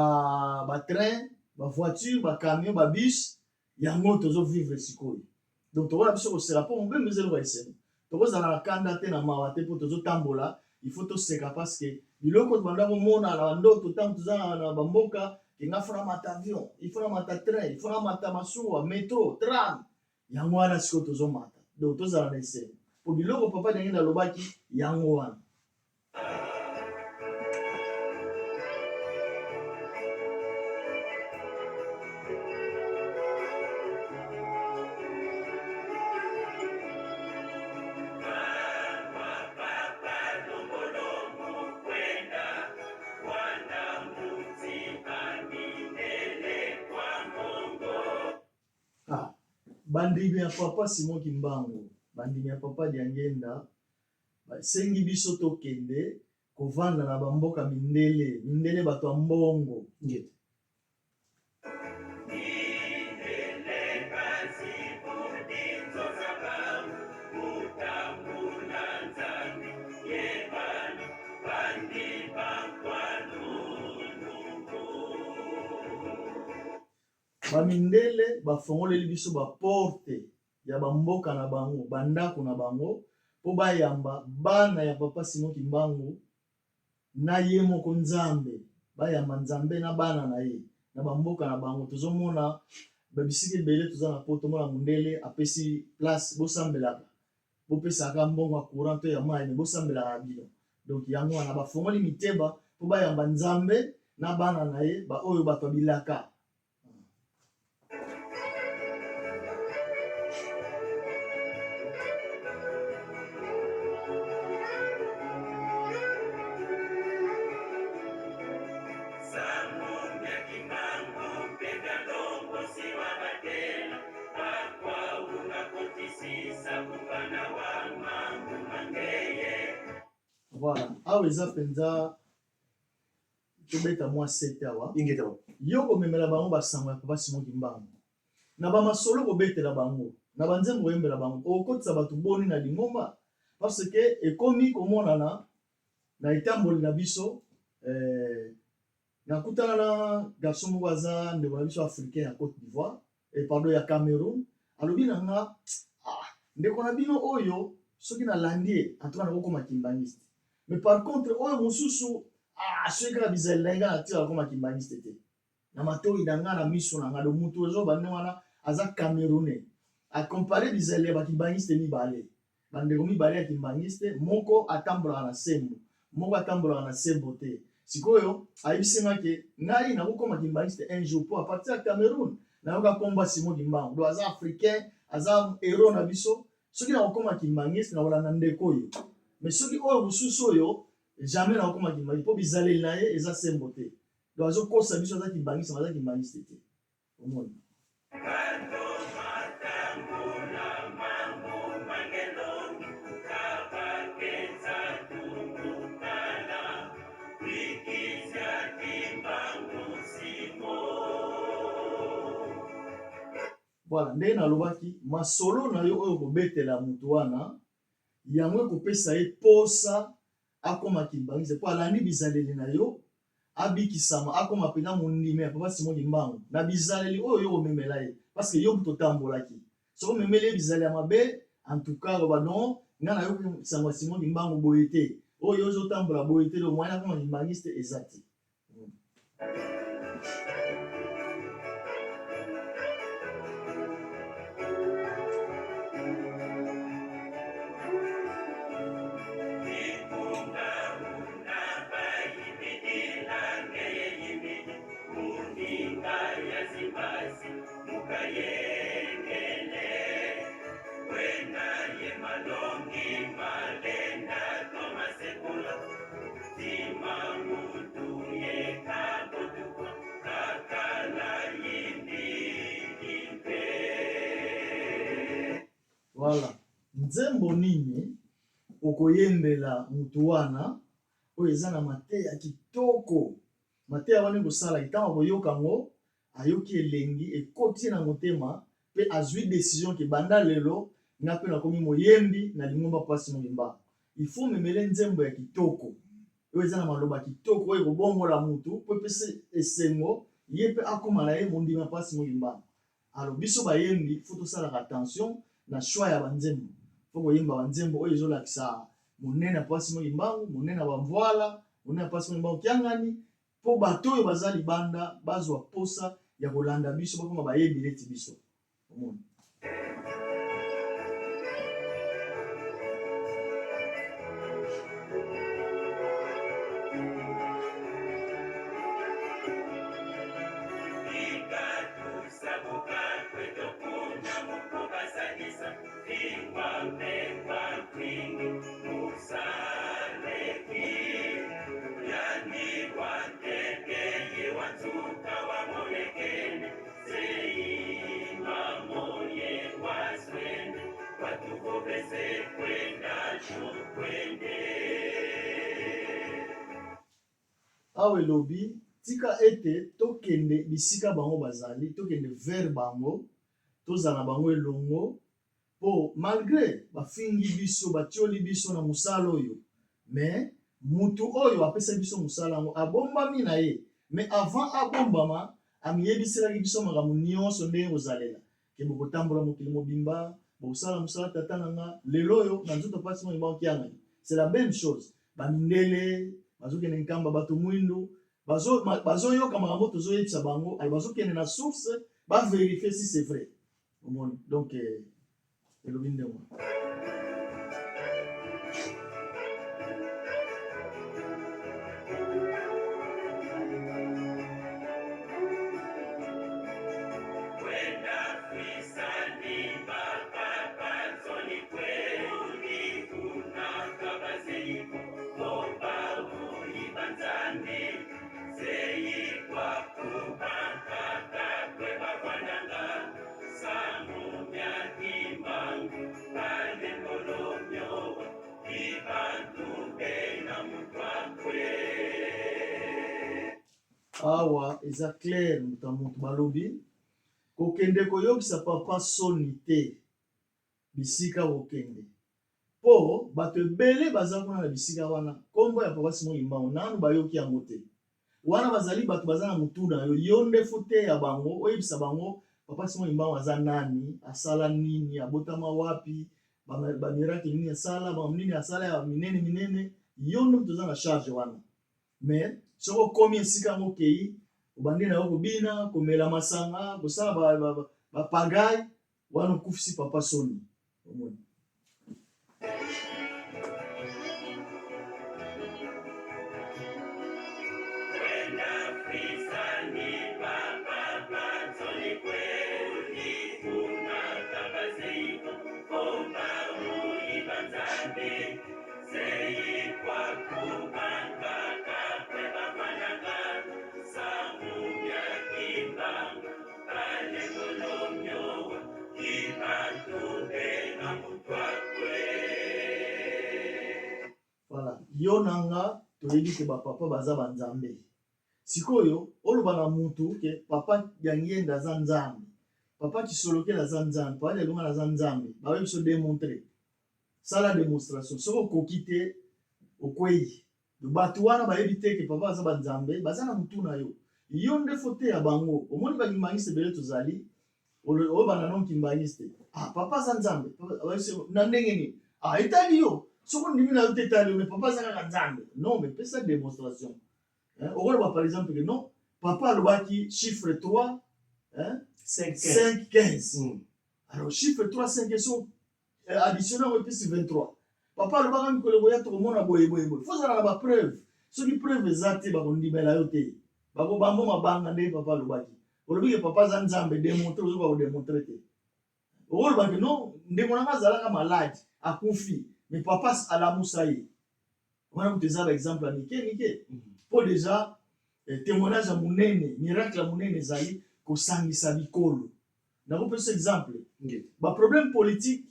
ba train, ba voiture, ba camion, ba bus, yango tozo vivre sikoyo. Donc tokola biso koseka po mobembo ezali eloko ya esengo. Tokozala na kanda te na mawa te po tozo tambola, il faut toseka parce que biloko banda komona na ndoto tango tozala na bamboka kenga fona mata avion, il faut na mata train, il faut na mata masuwa, métro, tram. Yango wana siko tozomata donc tozala na esengo po biloko papa Diangenda alobaki yango wana. Bandimi ya papa Simon Kimbangu, bandimi ya papa Diangenda, sengi biso tokende kovanda na bamboka mindele bato ya mbongo. Bamindele bafongoleli biso baporte ya bamboka na bango bandako na bango po bayamba bana ya papa Simon Kimbangu na ye moko nzambe bayamba nzambe na bana na ye na bamboka na bango. Tozomona babisiki ebele toza na poto mona mundele apesi place bosambelaka bopesaka mbongo ya courant to ya mai me bosambelaka bino. Donc yango wana bafongoli miteba po bayamba nzambe na bana na ye ba oyo bato bilaka. Voilà. Awa eza penza tobeta mwa 7 awa. Ingeta. Yo komemela bango basango ya Papa Simon Kimbangu. Na ba masolo kobetela bango. Na banzembo koyembela bango. Okotisa bato boni na lingomba. Parce que ekomi komonana na etamboli na biso nakutana na garçon moko aza ndeko na biso africain ya Côte d'Ivoire pardon ya Cameroun alobi na nga ndeko na bino oyo soki nalandi ye antuka nakokoma kimbangiste mais par contre oyo mosusu soki kaka bizali na ye nga natika akoma kimbangiste te na matoi na nga na miso na nga do mutu ezobande wana aza Camerounais akompare bizali ya bakimbangiste mibale bandeko mibale ya kimbangiste moko atambolaka na sembo moko atambolaka na sembo te sikoyo ayebisi nga ke ngai nakokoma kimbangiste un jour po apartir ya Cameroun nayoka komba Simon Kimbangu do aza africain aza héros na biso soki nakokoma kimbangiste nakolanda ndeko oyo mais soki oyo mosusu oyo jamais nakokoma kimbangiste mpo bizaleli na ye eza sembo te do azokosa biso aza kimbangiste aza kimbangiste te omoni. Voilà, ndenge nalobaki masolo na yo oyo kobetela mutu wana yango ekopesa ye posa akoma kimbangiste mpo alandi bizaleli na yo abikisama akoma mpenza mondimi ya Papa Simon Kimbangu na bizaleli oyo yo komemela ye parce que yo moto otambolaki soki omemeli ye bizaleli ya mabe en tout cas loba non nga nayoki sango ya Simon Kimbangu boye te oyo ozotambola boye te do moyen akoma kimbangiste eza te. Voilà. Nzembo nini okoyembela mutu wana oyo eza na mateya kitoko mateya wana ekosala ntango akoyoka ngo ayoki elengi ekoti na motema mpe azwi décision ke banda lelo nga mpe nakomi moyembi na lingomba Papa Simon Kimbangu il faut memele nzembo ya kitoko oyo eza na maloba kitoko oyo ekobongola mutu mpo epesa esengo ye mpe akoma na ye mondima Papa Simon Kimbangu alo biso bayembi fo tosalaka attention na choix ya banzembo fo koyemba banzembo oyo ezolakisa monene ya Papa Simon Kimbangu monene ya bamvoala monene ya Papa Simon Kimbangu kiangani mpo bato oyo baza libanda bazwa posa ya kolanda biso bakoma bayembi neti biso omoni. Awe lobi tika ete tokende bisika bango bazali tokende vers bango tozala bango elongo po malgré bafingi biso batioli biso na musala oyo mais mutu oyo apesa biso musala yango abombami na ye mais avant abombama amiyebiselaki biso makambo nyonso ndenge kozalela ke bokotambola mokili mobimba bokosala mosala tata na nga lelo oyo na nzoto Papa Simon Kimbangu kiangani c'est la même chose bamindele bazokende nkamba bato mwindu bazoyoka makambo tozoyebisa bango alors bazokende na source bavérifie si c'est vrai omoni donc elobi ndemo. awa eza clair muta mutu balobi kokende koyokisa papa soni te bisika kokende po bato ebele baza kuna na bisika wana kombo ya papa Simon Limbango nanu bayoki yango te wana bazali bato baza na mutuna yo nde fute ya bango oyebisa bango papa Simon Limbango aza nani asala nini abotama wapi bamiracle nini asala nini asala ya minene yo nde toza na charge wana mais soko okomi esika yango okei obandi na yo kobina komela masanga kosala bapagai wana okufisi papa soni omoni. Voilà, yo nanga toyebi ke bapapa baza banzambe sikoyo oloba na mutu ke papa Yangenda aza nzambe papa Kisolokela aza nzambe papa Lunga aza nzambe bawe biso démontrer sala démonstration soko koki te okwei bato wana bayebi te ke papa aza banzambe baza na mutu na yo nde fote ya bango omoni bakimbangisi ebele tozali oyo banano kimbangisi te papa aza nzambe na ndenge nini etali yo soko ndimi na yo te etali yo mais papa aza kaka nzambe non mais pesa démonstration okoloba par exemple que non papa alobaki chiffre 3 5 15 alors chiffre 3 5 so additionné yango epesi 23 papa alobaka mikolo boya tokomona boye fozala na bapreuve soki preuve eza te bakondimela yo te bakobambo mabanga nde papa alobaki olobi ke papa aza nzambe démontre ozoka kodemontre te okolobaki non ndeko nanga azalaka maladi akufi mais papa alamusa ye wana kutu eza baexemple ya mike mpo deja témoignage ya monene miracle ya monene ezali kosangisa bikolo nakopesa exemple baproblème politique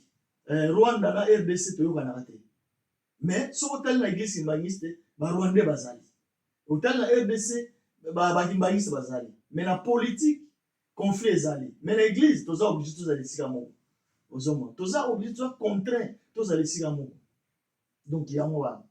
Rwanda na RDC toyokanaka te mais soki otali na église kimbangisi te barwandais bazali otali na RDC bakimbangisi bazali mais na politique conflit ezali mais na église toza obligé tozala esika moko ozomona toza obligé toza contraint tozala esika moko donc yango wana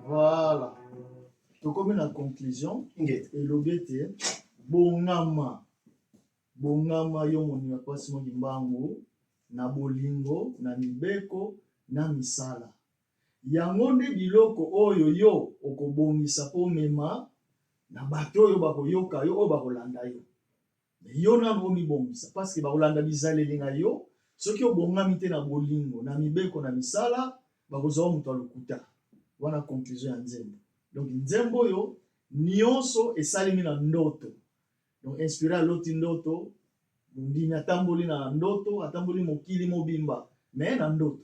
Voilà. Tokomi na conclusion elobi ete bongama yo moni ya papa Simon Limbango na bolingo na mibeko na misala yango nde biloko oyo yo okobongisa po mema na bato oyo bakoyoka yo oyo bakolanda yo yo nano omibongisa parce que bakolanda bizaleli na yo soki obongami te na bolingo na mibeko na misala bakozwa moto alokuta wana conclusion ya nzembo donc nzembo oyo nyonso esalemi na ndoto donc inspiré aloti ndoto ndimi atamboli na ndoto atamboli mokili mobimba mais na ndoto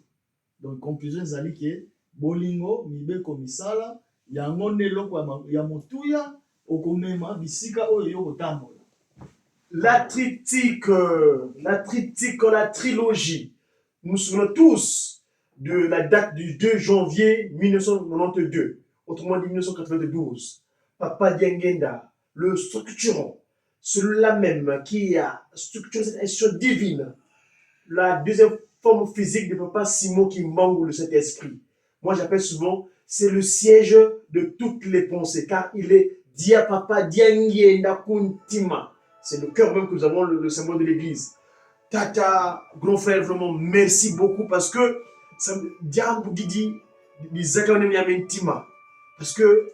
donc conclusion ezali ke bolingo mibeko misala yango nde eloko ya motuya okomema bisika oyo yo kotambola. La triptyque, la trilogie. Nous nous souvenons tous de la date du 2 janvier 1992, autrement dit 1992. Papa Yangenda, le structurant, celui-là même qui a structuré cette institution divine, la deuxième forme physique de Papa Simon Limbango, le Saint-Esprit. Moi, j'appelle souvent, c'est le siège de toutes les pensées, car il est Dia Papa Yangenda Kuntima. C'est le cœur même que nous avons, le symbole de l'église. Tata, grand frère, vraiment, merci beaucoup parce que ça me dit, parce que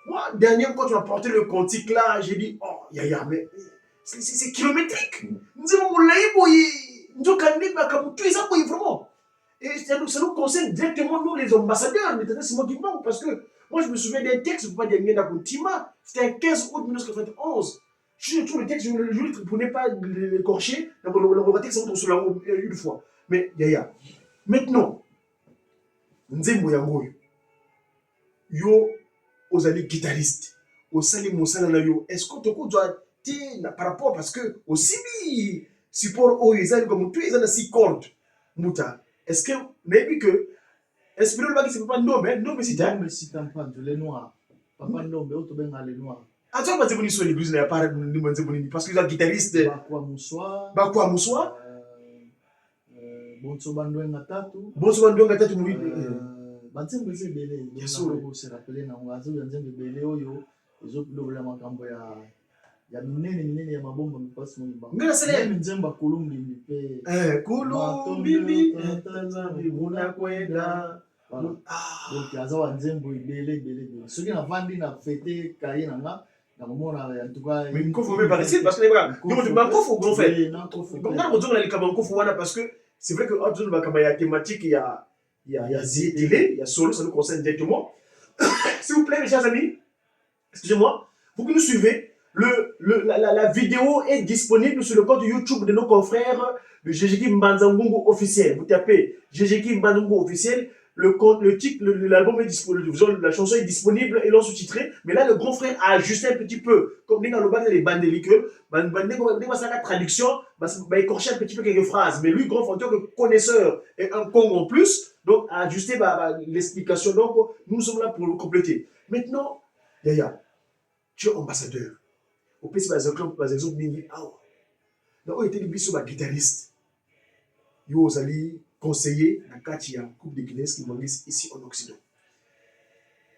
moi, dernière fois, tu as porté le cantique là, j'ai dit, oh, mais c'est kilométrique. Donc, tout ça, vraiment. Et ça nous concerne directement, nous, les ambassadeurs. Maintenant, c'est moi qui manque, parce que moi, je me souviens d'un texte, je ne peux pas dire Tima, c'était un 15 août 1991. Je trouve le texte, je ne voulais pas l'écorcher, donc le texte, on se l'a une fois. Mais, Yaya, maintenant, Nzembo Yangoyo, yo, aux alliés guitaristes, au sali mosala na yo, est-ce que tu dois dire par rapport, parce que aussi, support, oh, ils ont comme tu es dans 6 cordes, Mouta. Est-ce que, maybe que, est-ce que le bac c'est pas non, mais c'est Non, mais si t'as pas les noirs. Papa non, mais autre ben les noirs. Ah, tu vas pas dire sur l'église, il n'y a pas de parce que les guitaristes. Bakwa Moussois. Bakwa Moussois. Bonso Bandouin Matatu. Bonso Bandouin Matatu, oui. Banzembe ze belé. Bien sûr. On se rappelle, on a dit Banzembe belé, oyo. Les autres, le makambo ya minene ya mabomba mpasi mwiba. Ngana sele Nzemba Kulumbi mpe. Kulumbi Tanzania unakwenda. Donc azawa Nzembo belé. Soki na vandi na fêter kaye nanga. En tout cas, mais il faut par ici parce que les bras, nous on va faut grand fait. Donc là on dit on faut voilà parce que c'est vrai que autre va comme il y a thématique, il y a télé, il y a solo, ça nous concerne directement. S'il vous plaît, mes chers amis, excusez-moi, vous qui nous suivez, la vidéo est disponible sur le compte YouTube de nos confrères de GGK Mbanzangungu officiel. Vous tapez GGK Mbanzangungu officiel, le titre, l'album est disponible, la chanson est disponible et l'on sous-titré. Mais là, le grand frère a ajusté un petit peu. Comme dans le bas, les bandes de liqueur, la traduction, il écorché un petit peu quelques phrases. Mais lui, grand frère, en tant que connaisseur et un con en plus, donc a ajusté l'explication. Donc, nous sommes là pour le compléter. Maintenant, Yaya, tu es ambassadeur. Au pays, par exemple, Mingi, donc, il était un guitariste. Yo, Zali, conseiller na kati ya Coupe de Guinness qui m'engage ici en Occident.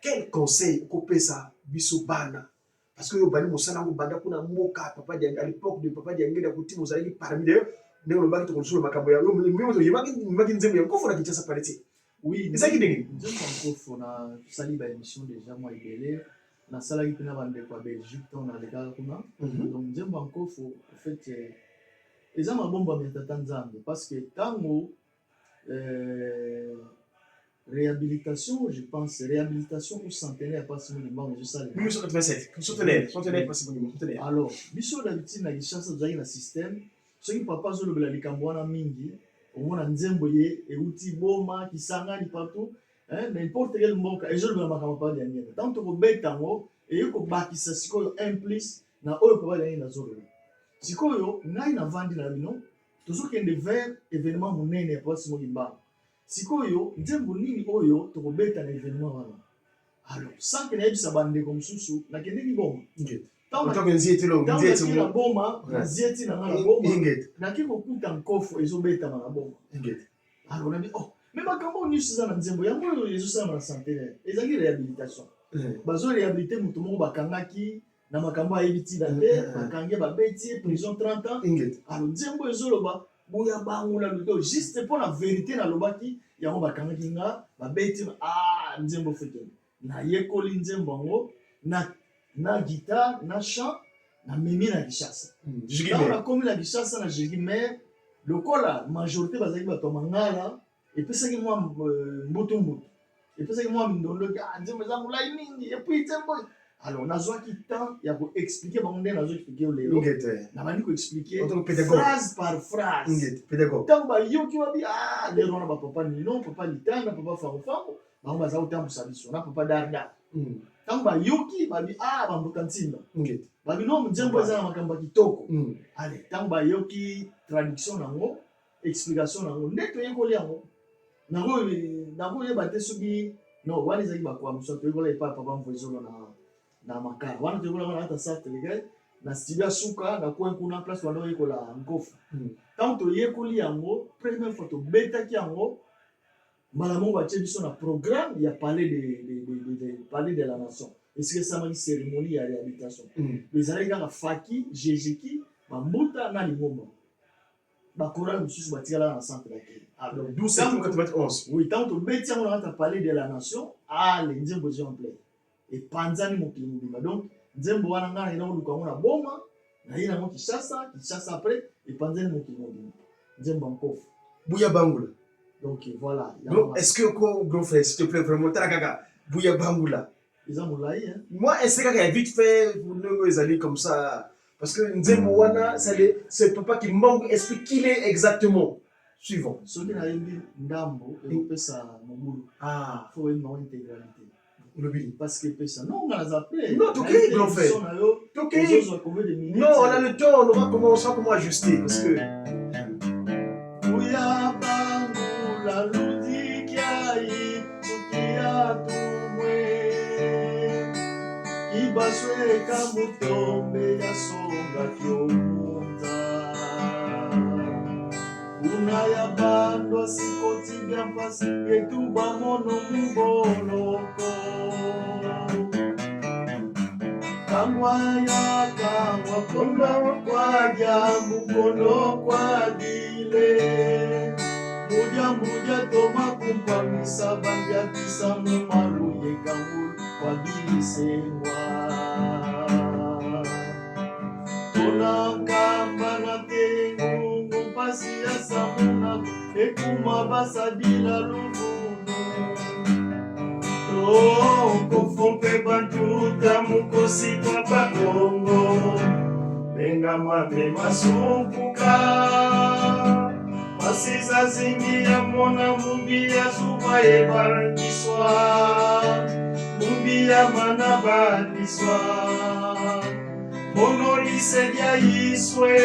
Quel conseil qu'on ça biso bana parce que yo bani mosala ngo banda kuna mboka papa di à l'époque de papa di ngenda kuti mozali parmi d'ailleurs ndenge lobaki to konsolo makambo ya yo mimi yemaki nzembo ya kofo na kitasa parete. Oui, ça qui dingue. Nzembo kofo na sali ba émission déjà moi ibele na sala ki pena bande kwa Belgique on a les gars kuna. Donc nzembo kofo en fait eza mabomba metata nzambe parce que tango réhabilitation, je pense, réhabilitation au centenaire, pas si on est ça. 1987, centenaire, pas si on alors, biso d'habitude, na Kinshasa, vous avez un système, ceux qui papa zo le likambwana mingi, au moins nzembo ye, et outil boma, qui sangani partout, n'importe quel mot, et je le makama pas de nyene. Tant que vous betango, et yoko bakisa sikoyo implice, na oyo papa de nyene na zolo. Sikoyo, ngai na vandi na bino, tozokende vers événement monene ya pasi mobimba sikoyo nzembo nini oyo tokobeta na événement wana alors sans que nayebisa bandeko mosusu nakendeki boma na boma nazieti na nga na boma naki kokuta nkofo ezobetama na boma alors nabi me makambo nyonso eza na nzembo yango oyo ezosalama na centenaire ezalaki réhabilitation bazoréhabilite moto moko bakangaki na makambo ayebi ntina te bakangi babeti prison 30 ans alors nzembo ezoloba boya bangola luto juste mpo na vérité nalobaki yango bakangaki nga babeti nzembo fekende nayekoli nzembo yango na guitare na chant na memi na Kinshasa ntango nakomi na Kinshasa na jégi mais lokola majorité bazalaki bato ya mangala epesaki mwa mbutu epesaki mwa mindondo nzembo eza molai mingi epuis nzembo alors nazwaki temps ya koexplike bango nde nazoexplike yo lelo nabandi koexplike phrase par phrase ntango bayoki babi lelo wana bapapa nino papa litanda papa fangofango bango baza kotambusa biso na papa darda ntango bayoki babi bamboka ntinda babi no nzembo eza na makambo ya kitoko ale ntango bayoki traduction nango explication nango nde toyekoli yango nango oyeba te soki no wana ezalaki bakwa mosu toyekola epa papa mvoizolo na makara wana toyekola wana ata sarte legal na studio ya suka na coin kuna place wana oyekola nkofu ntango toyekoli yango première fois tobetaki yango mbala moko batie biso na programme ya palais de la nation esika esamaki cérémonie ya réhabilitation ezalaki kaka faki jejeki bambuta na lingomba bakorale mosusu batikalaka na centre d'accueil oui ntango tobeti yango na kati ya palais de la nation le nzembo eza en plein epanzani mokili mobimba donc nzembo wana ngai naina koluka yango na boma naye nango Kinshasa après epanzani mokili mobimba Nzembo Nkofu. Bouya Bangoula. Donc voilà. Donc, est-ce que, grand frère, s'il te plaît, vraiment, Tarakaga, Bouya Bangoula. Ils ont moulaï, hein. Moi, est-ce que vite fait, vous ne allez comme ça. Parce que Nzembo Wana, c'est papa qui manque, explique qui il est exactement. Suivant. Ce qui n'a pas Ndambo, et Pesa Momoulou. Ah. Il faut une intégralité. Le bili. Parce que Pesa. Non, on a zappé. Non, tout ok, grand frère. Ok. Non, on a le temps, on va comment ajuster. Parce que. Bouya Bangoula, Ludi Kiaï, Tukia Tumwe. Ibaswe Kamutombe, Yasonga Kyomunza. Unaya bando sikoti gampasi yetuba mono muboloko. Kamwaya kamwa konda kwa jambu kono kwa dile. Muja toma kumpa misabanja kisamu maluye kamul kwa bisewa. Tona kamba na tengu Pasia samuna ekuma basadila luvunu. Kofompe bantuta mukosi kwa bakongo. Menga mame masumpuka. Masisa zingi ya mona mumbi ya suba e barandiswa. Mumbi ya mana bandiswa. Mono lisedia iswe.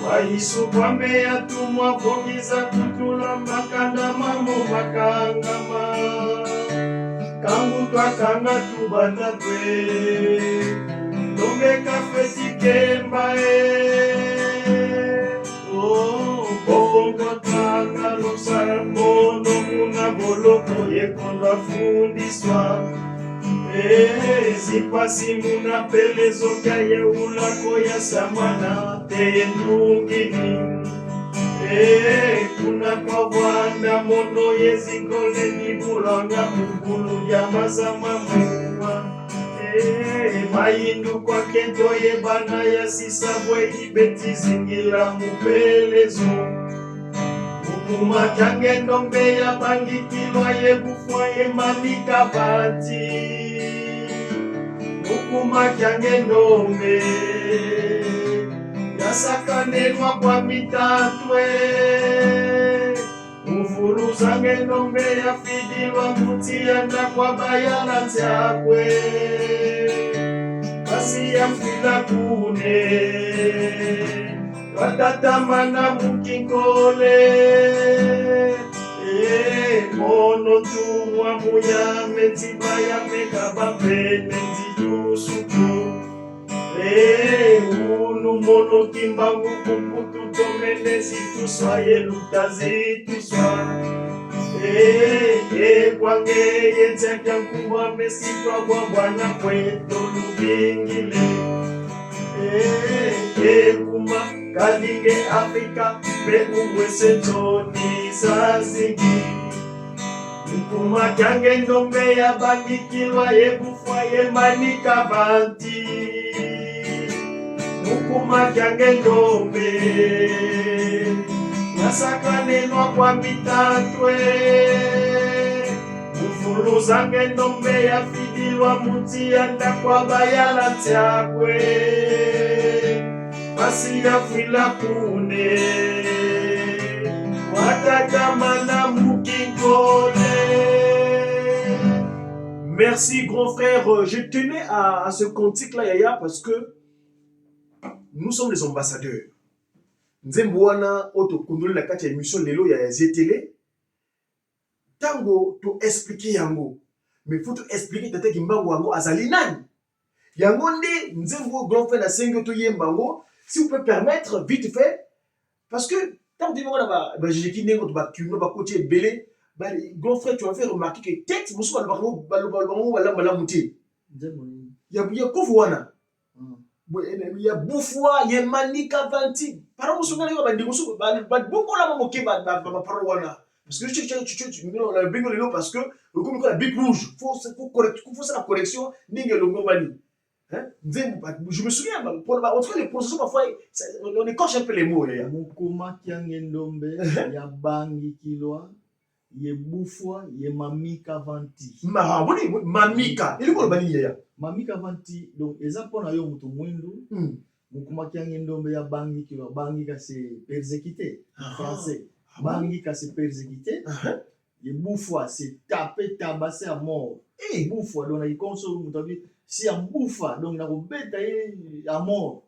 Waisu kwambe ya tumwa fogiza kutula makanda mamu makangama. Kangu twakanga tubata kwe. Nombe kafeti kembae. Kongo tanga losa mono muna boloko yekonda fundiswa. Zipasi muna pelezo kaye ulako ya samana te ndungini. Kuna kwa wanda mono yezikole ni bulanga mungulu ya mazama muwa. Maindu kwa kento ye bana ya sisabwe ibeti zingila mupelezo. Mukuma kange ndombe ya bangi kilwa ye bufwa ye manika bati. Mukuma kange ndombe yasakanenwa kwa mitatwe. Mufuru zange ndombe yafidilwa mutianda kwa bayala tyakwe. Basi ya mfila kune watatamana mukingole. Mono tumwa muya metiba ya mekaba pene titusuku. Unu mono kimba mukumputu tomene situswa ye lutazi tuswa. Kwange ye chakya kuwa mesitwa kwa bwana kweto lubingile. Kuma kalinge Afrika be umwese toni sazingi. Kuma kange ndombe ya bandikilwa ye bufwa ye manika banti. Mukuma kange ndombe nasakanenwa kwa mitatwe. Mufulu zange ndombe yafidilwa mutianda kwa bayala tyakwe. Basi ya fila kune watatamana mukingole. Merci grand frère, je tenais à ce cantique-là Yaya parce que nous sommes les ambassadeurs. Nzembo wana oto kundoli la kati ya émission lelo ya ZTL. Tango to expliquer yango. Mais faut to expliquer tata kimbango yango azali nani. Yango nde Nzembo grand frère na sengo to yembango. Si vous pouvez permettre vite fait parce que tant que tu vas j'ai qui n'est pas tu ne vas pas côté belé. Grand frère, tu vas faire remarquer que tête musu wala muti. Ya kofuana. Ya bufwa ya manika vanti. Para musu ngala ba ndikusu ba bongo la moke ba parwana. Parce que tu la bingo lelo parce que le comme la big rouge faut correct faut ça la correction ninge longo bani. Hein? Je me souviens, en tout cas, les processions, parfois, on écorche un peu les mots. Mukuma Kiangendombe, ya bangi kilwa, ye bufwa, ye mamika vanti. Mamika. Il est quoi le bani? Mamika vanti, donc, ezapona yo mutu mwindu, Mukuma Kiangendombe ya bangi kilwa, bangi ka se persécuté, en français. Bangi ka se persécuté, ye bufwa, c'est taper, tabasser à mort. Et bufwa, donc, il consomme, si un buffa, donc, na beta à mort.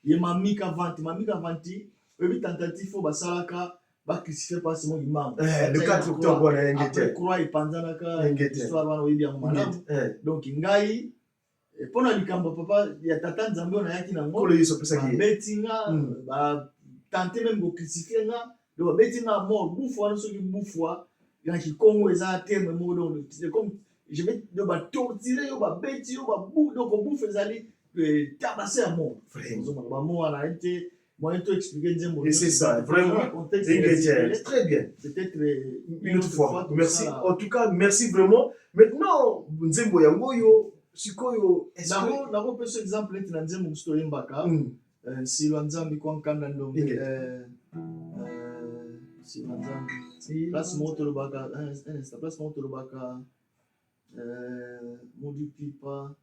Ye mamika vanti, oui, tentative pour basalaka, ba crucifié par ce monde imam. Le 4 octobre, on a un après croix et panzanaka, histoire wana oyebi ya malamu. Donc ngai, pona likambo papa, ya tata nzambe on a yaki nango. Kolo yeso pesa ki. Betinga, ba tenter même go crucifier nga, donc betinga mort, bufwa no soki bufwa, ya ki Congo eza terme mo donc c'est comme je vais de ba torturer yo ba beti yo ba bou donc au bouffe ezali tabasser à mort. Ba mort on a été moi tout expliquer nzembo. Et c'est ça vraiment c'est très bien. Peut-être une autre fois. Merci en tout cas merci vraiment. Maintenant nzembo yango yo sikoyo est-ce que nako peut ce exemple est na nzembo musto yembaka si lwanzambi kwa nkanda ndo si lwanzambi place moto lo baka place moto lo baka Modi Pipa,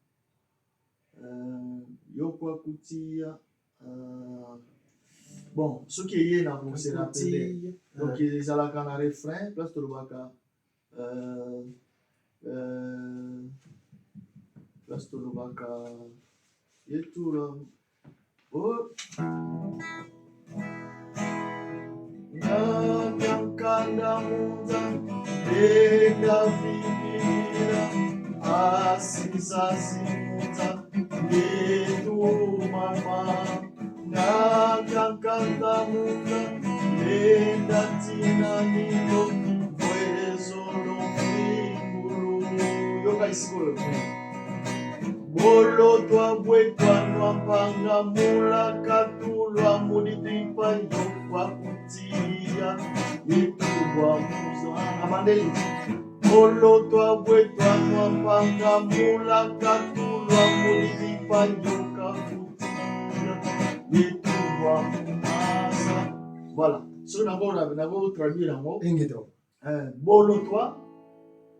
Yokwa Kutia, bon, ce qui est là, vous se rappelez. Donc, ils allaient à un refrain, place de l'Obaka, place de l'Obaka, et tout là. Oh, Nakankanda Munza, et David. Asisa yetu mama na kankanda munga lenda tina nino wezo no fingulu yoka isikolo bolo twa bwetwa nwa panga mula katulwa mudipipa yokwa kutia yetu wa muzo amandeli Olotwa bwetwa mwapanga mula katulwa mulipa nyoka futia yetuwa mumasa. Voilà. So nako traduire yango. Ingeto.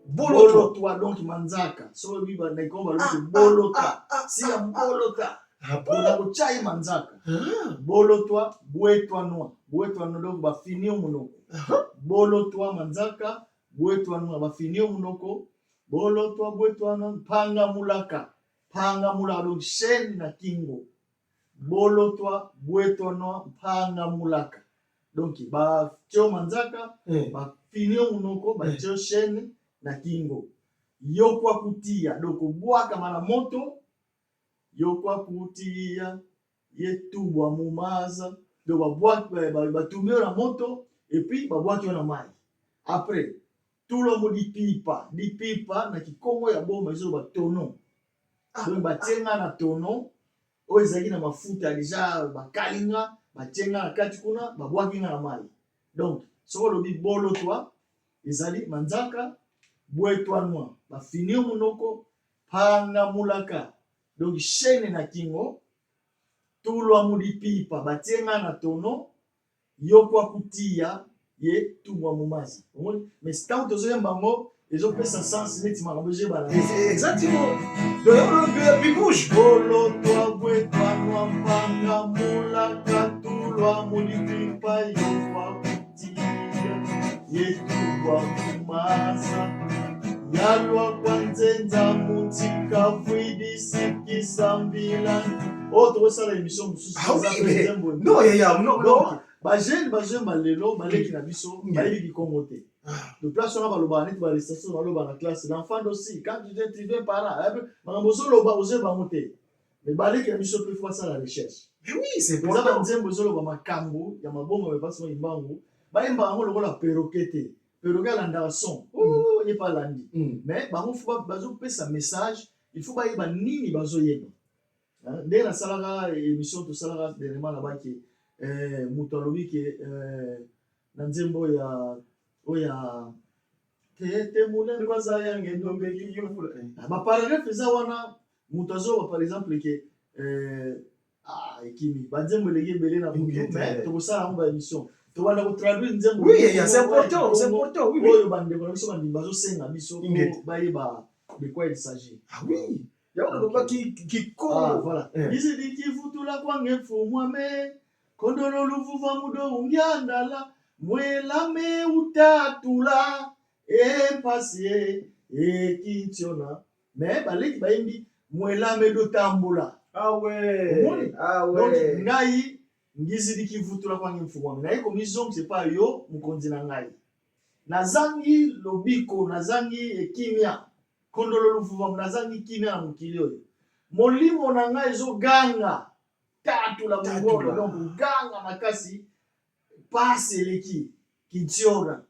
Bolotwa donc manzaka. So biba naikomba lote bolota. Si ya bolota. Nako chai manzaka. Bolotwa bwetwa noa. Bwetwa no donc ba finio munoko. Bolotwa manzaka. Bwetwana bafinio munoko bolotwa bwetwana panga mulaka donc chaîne na kingo bolotwa bwetwana panga mulaka donc ba tio manzaka ba finio munoko ba tio chaîne na kingo yokwa kutia donc bwaka mala moto yokwa kutia yetubwa mumaza donc ba bwaka ba tumio na moto et puis ba bwaki na mai après tout le monde dit pipa na kikongo ya boma izo ba tono donc ba tenga na tono o ezaki na mafuta déjà ba kalinga ba tenga na kati kuna ba bwaki na mai donc soko lobi bolo toi ezali manzaka bwetwa noa ba finio munoko panga mulaka donc chaîne na kingo tout le monde dit pipa ba tenga na tono yokwa kutia ye tubwa mumazi mais tant que je bango ils ont fait ça sens net makambo je bala exactement donc le bigouche bolo toi bwetwa noa panga mulaka tulwa mulipa yokwa kutia ye tubwa mumaza yalwa kwanzenza mutika vuidi sikisambila autre ça l'émission mususu non Bajen balelo baleki na biso bayebi kikongo te. De place on a baloba net ba station baloba na classe l'enfant aussi quand tu viens par là makambo so loba oze ba moté. Mais baleki na biso peut faire ça la recherche. Mais oui, c'est pour ça ba nzembo zo loba makambo ya mabongo ba passe imbango ba imba ngo lokola perroquet. Perroquet la ndarason. Oh, il pas landi. Mais bango faut bazo pesa message, il faut ba yeba nini bazo yeba. Dès la salaka émission to salaka dernièrement là-bas qui moto alobi ke na nzembo ya oya tete mulengo za yange ndombe kiyufula ba paragraphe za wana moto azoba par exemple ke ekimi banzembo elenge ebele na butu mais tokosala yango baémission tobanda kotraduire nzembo Oui, c'est important, c'est important. Oui, oui. oyo bandeko na biso bandimi bazosenga biso bayeba de quoi il s'agit. Ah oui, il y a un endroit qui court. Ah, voilà. Isidiki futula kwange fumwame kondolo luvuva mudo ungiandala mwelame utatula epasie ekintiona mais baleki bayembi mwelame do tambula. Ah ouais. Ah ouais. Donc ngai ngizidiki futula kwange fumwame naye komizong c'est pas yo mukonzi na ngai nazangi lobiko nazangi ekimia kondolo luvuva nazangi kimia na mokili oyo molimo na ngai ezoganga tatula mongolo donc ganga makasi pasi eleki kintiora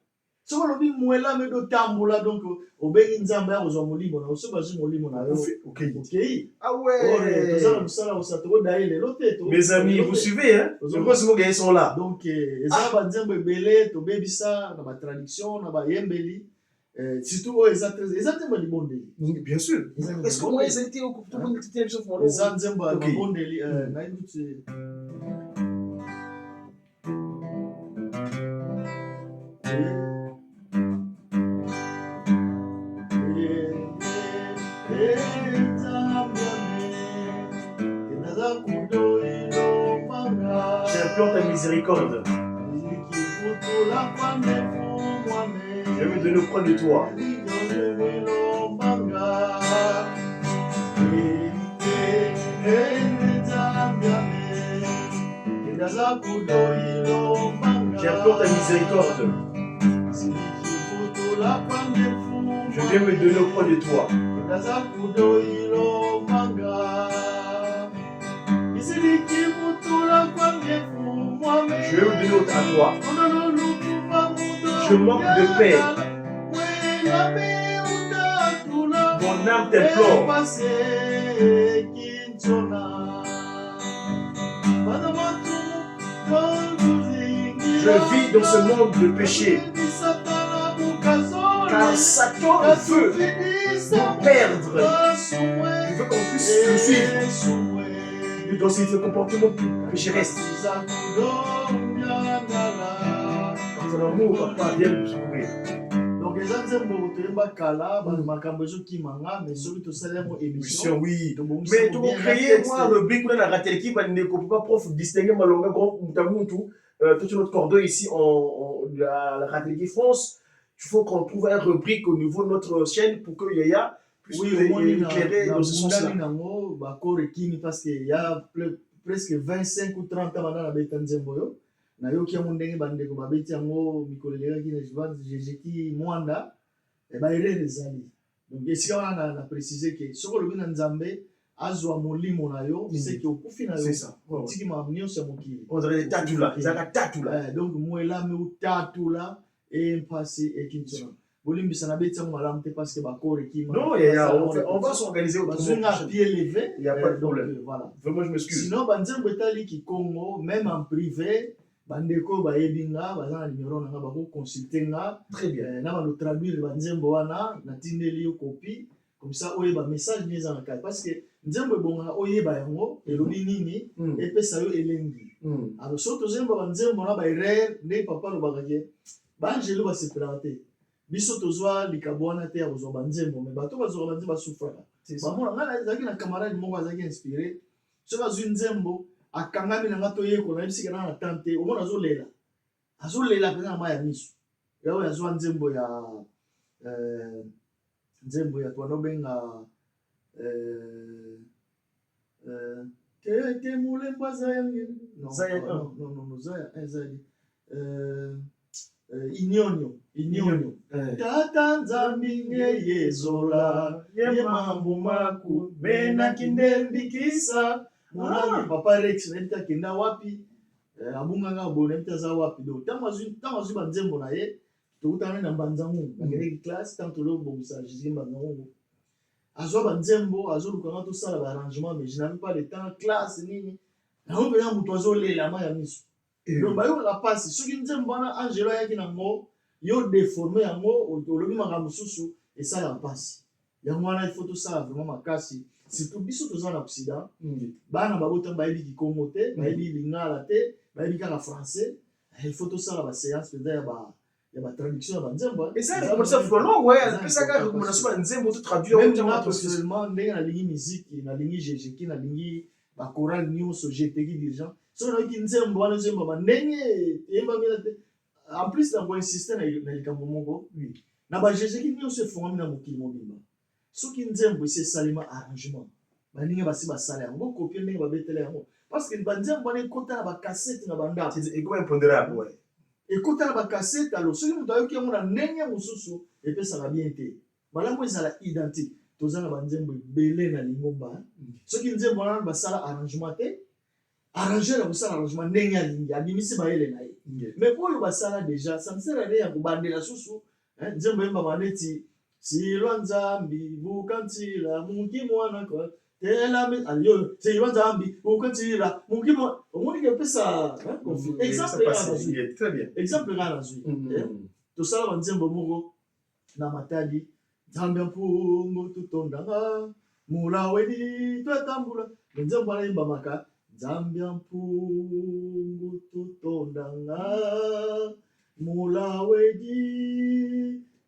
soko lobi mwelame do tambula donc obengi nzambe ya kozwa molimo na oso bazwi molimo na yo okei. Ah ouais. tozala mosala kosa tokodaye lelo te. Mes amis, vous suivez, hein? Je pense que ils sont là. Donc eza banzembo ebele tobebisa na batraduction na bayembeli surtout oyo eza nzembo ya libondeli. Bien sûr. Est-ce que moi ils étaient au tout le monde était chef mon eza nzembo ya libondeli nayebi te J'implore ta miséricorde. Je vais me donner auprès de toi. J'implore ta miséricorde. Je vais me donner auprès de toi. Je vais me donner à toi. Je manque de paix. Mon âme t'implore. Je vis dans ce monde de péché. Car Satan veut nous perdre. Il veut qu'on puisse le suivre dans ses comportements pécheresques. Quand ton amour papa vient nous secourir. Donc les nzembo toyemba kala makambo ezokimanga mais soki tosala yango émission oui mais to créer moi le brique na rater qui va ne pas prof distinguer malonga grand mutamuntu tout notre cordon ici en la Ratéki France. Il faut qu'on trouve un rubrique au niveau de notre chaîne pour que Yaya puisse éclairer dans ce sens-là. Parce qu'il y a presque 25 ou 30 ans dans la Bétanzemboyo. Na yoki ya mundenge bandeko babeti yango mikolelela ki na jejeki mwanda e ba erreur ezali. Donc esika wana na préciser que soko lobi na nzambe azwa molimo na yo c'est que okufi na yo. C'est ça. Tiki ma nyonso ya mokili. On dirait tatula, zaka tatula. Donc mwela me tatula et passé et kintsona. Bolimbisa na beti yango malamu te parce que ba kore ki. Non, on va s'organiser autrement. On a pied levé. Il y a pas de problème. Voilà. Vraiment je m'excuse. Sinon banzembo etali ki Congo même en privé bandeko bayebinga baza na numéro nanga bako consulter nga très bien na ba traduire banzembo wana na tindeli yo copie comme ça oyeba message mise en cas parce que nzembo ebonga oyeba yango elobi nini epesa yo elengi alors soto zembo banzembo na ba erreur ne papa lo bakake banjelo ba sécurité biso tozwa likabwana te ya kozwa banzembo mais bato bazwa banzembo basufraka bamona ngana ezaki na camarade moko azaki inspiré so bazwi nzembo akangami na nga toyekola yebisika na tante omona azolela mpenza na mai ya miso yaoyo azwa nzembo ya twana obenga te molembo aza yange ezali inionio tata nzambinge yezola ye mambo maku benaki ndembikisa papa Rex na ita kenda wapi abunganga bona ita za wapi do tamazwi banzembo na ye tokutana na banzangu ngene classe tanto lo bomsa jizimba banzangu azwa banzembo azolukanga to sala ba arrangement mais je n'avais pas le temps classe nini na on bena muto azolela ma ya miso donc bayo la passe soki nzembo na angelo yaki nango yo déformer yango olobi makambo susu et ça la passe yango wana il faut tout ça vraiment makasi surtout biso toza na Occident bana babota bayebi kikongo te bayebi lingala te bayebi kaka français il faut tosala ba séance peut-être ya ba traduction ya banzembo et ça recommandation pour long ouais pesa ka recommandation ya nzembo to traduire même moi personnellement ndenge nalingi musique nalingi jejeki nalingi ba choral nyonso jeteki dirigeant so nayoki nzembo wana nzembo bandenge eyembamela te en plus na koinsiste na likambo moko na ba jejeki nyonso efongami na mokili mobimba soki nzembo esi esalema arrangement baninga basi basala yango kopie ndenge babetela yango parce que banzembo wana ekota na bakassete na bandako eko impondérable ouais ekota na bakassete alo soki moto ayoki yango na ndenge mosusu epesaka bien te malamu ezala identique toza na banzembo ebele na lingomba soki nzembo wana basala arrangement te arranger na kosala arrangement ndenge alingi abimisi bayele na ye mais oyo basala déjà ça ne sert à rien kobandela susu nzembo eyembama neti silwa nzambi bukantila muki mwana kwa telame aliyo silwa nzambi bukantila muki mwana omoni kepesa exemple nga nazwi tosala banzembo moko na matadi nzambe mpungu tutondanga mulaweni twetambula nzembo wana yembamaka nzambe mpungu tutondanga mulaweni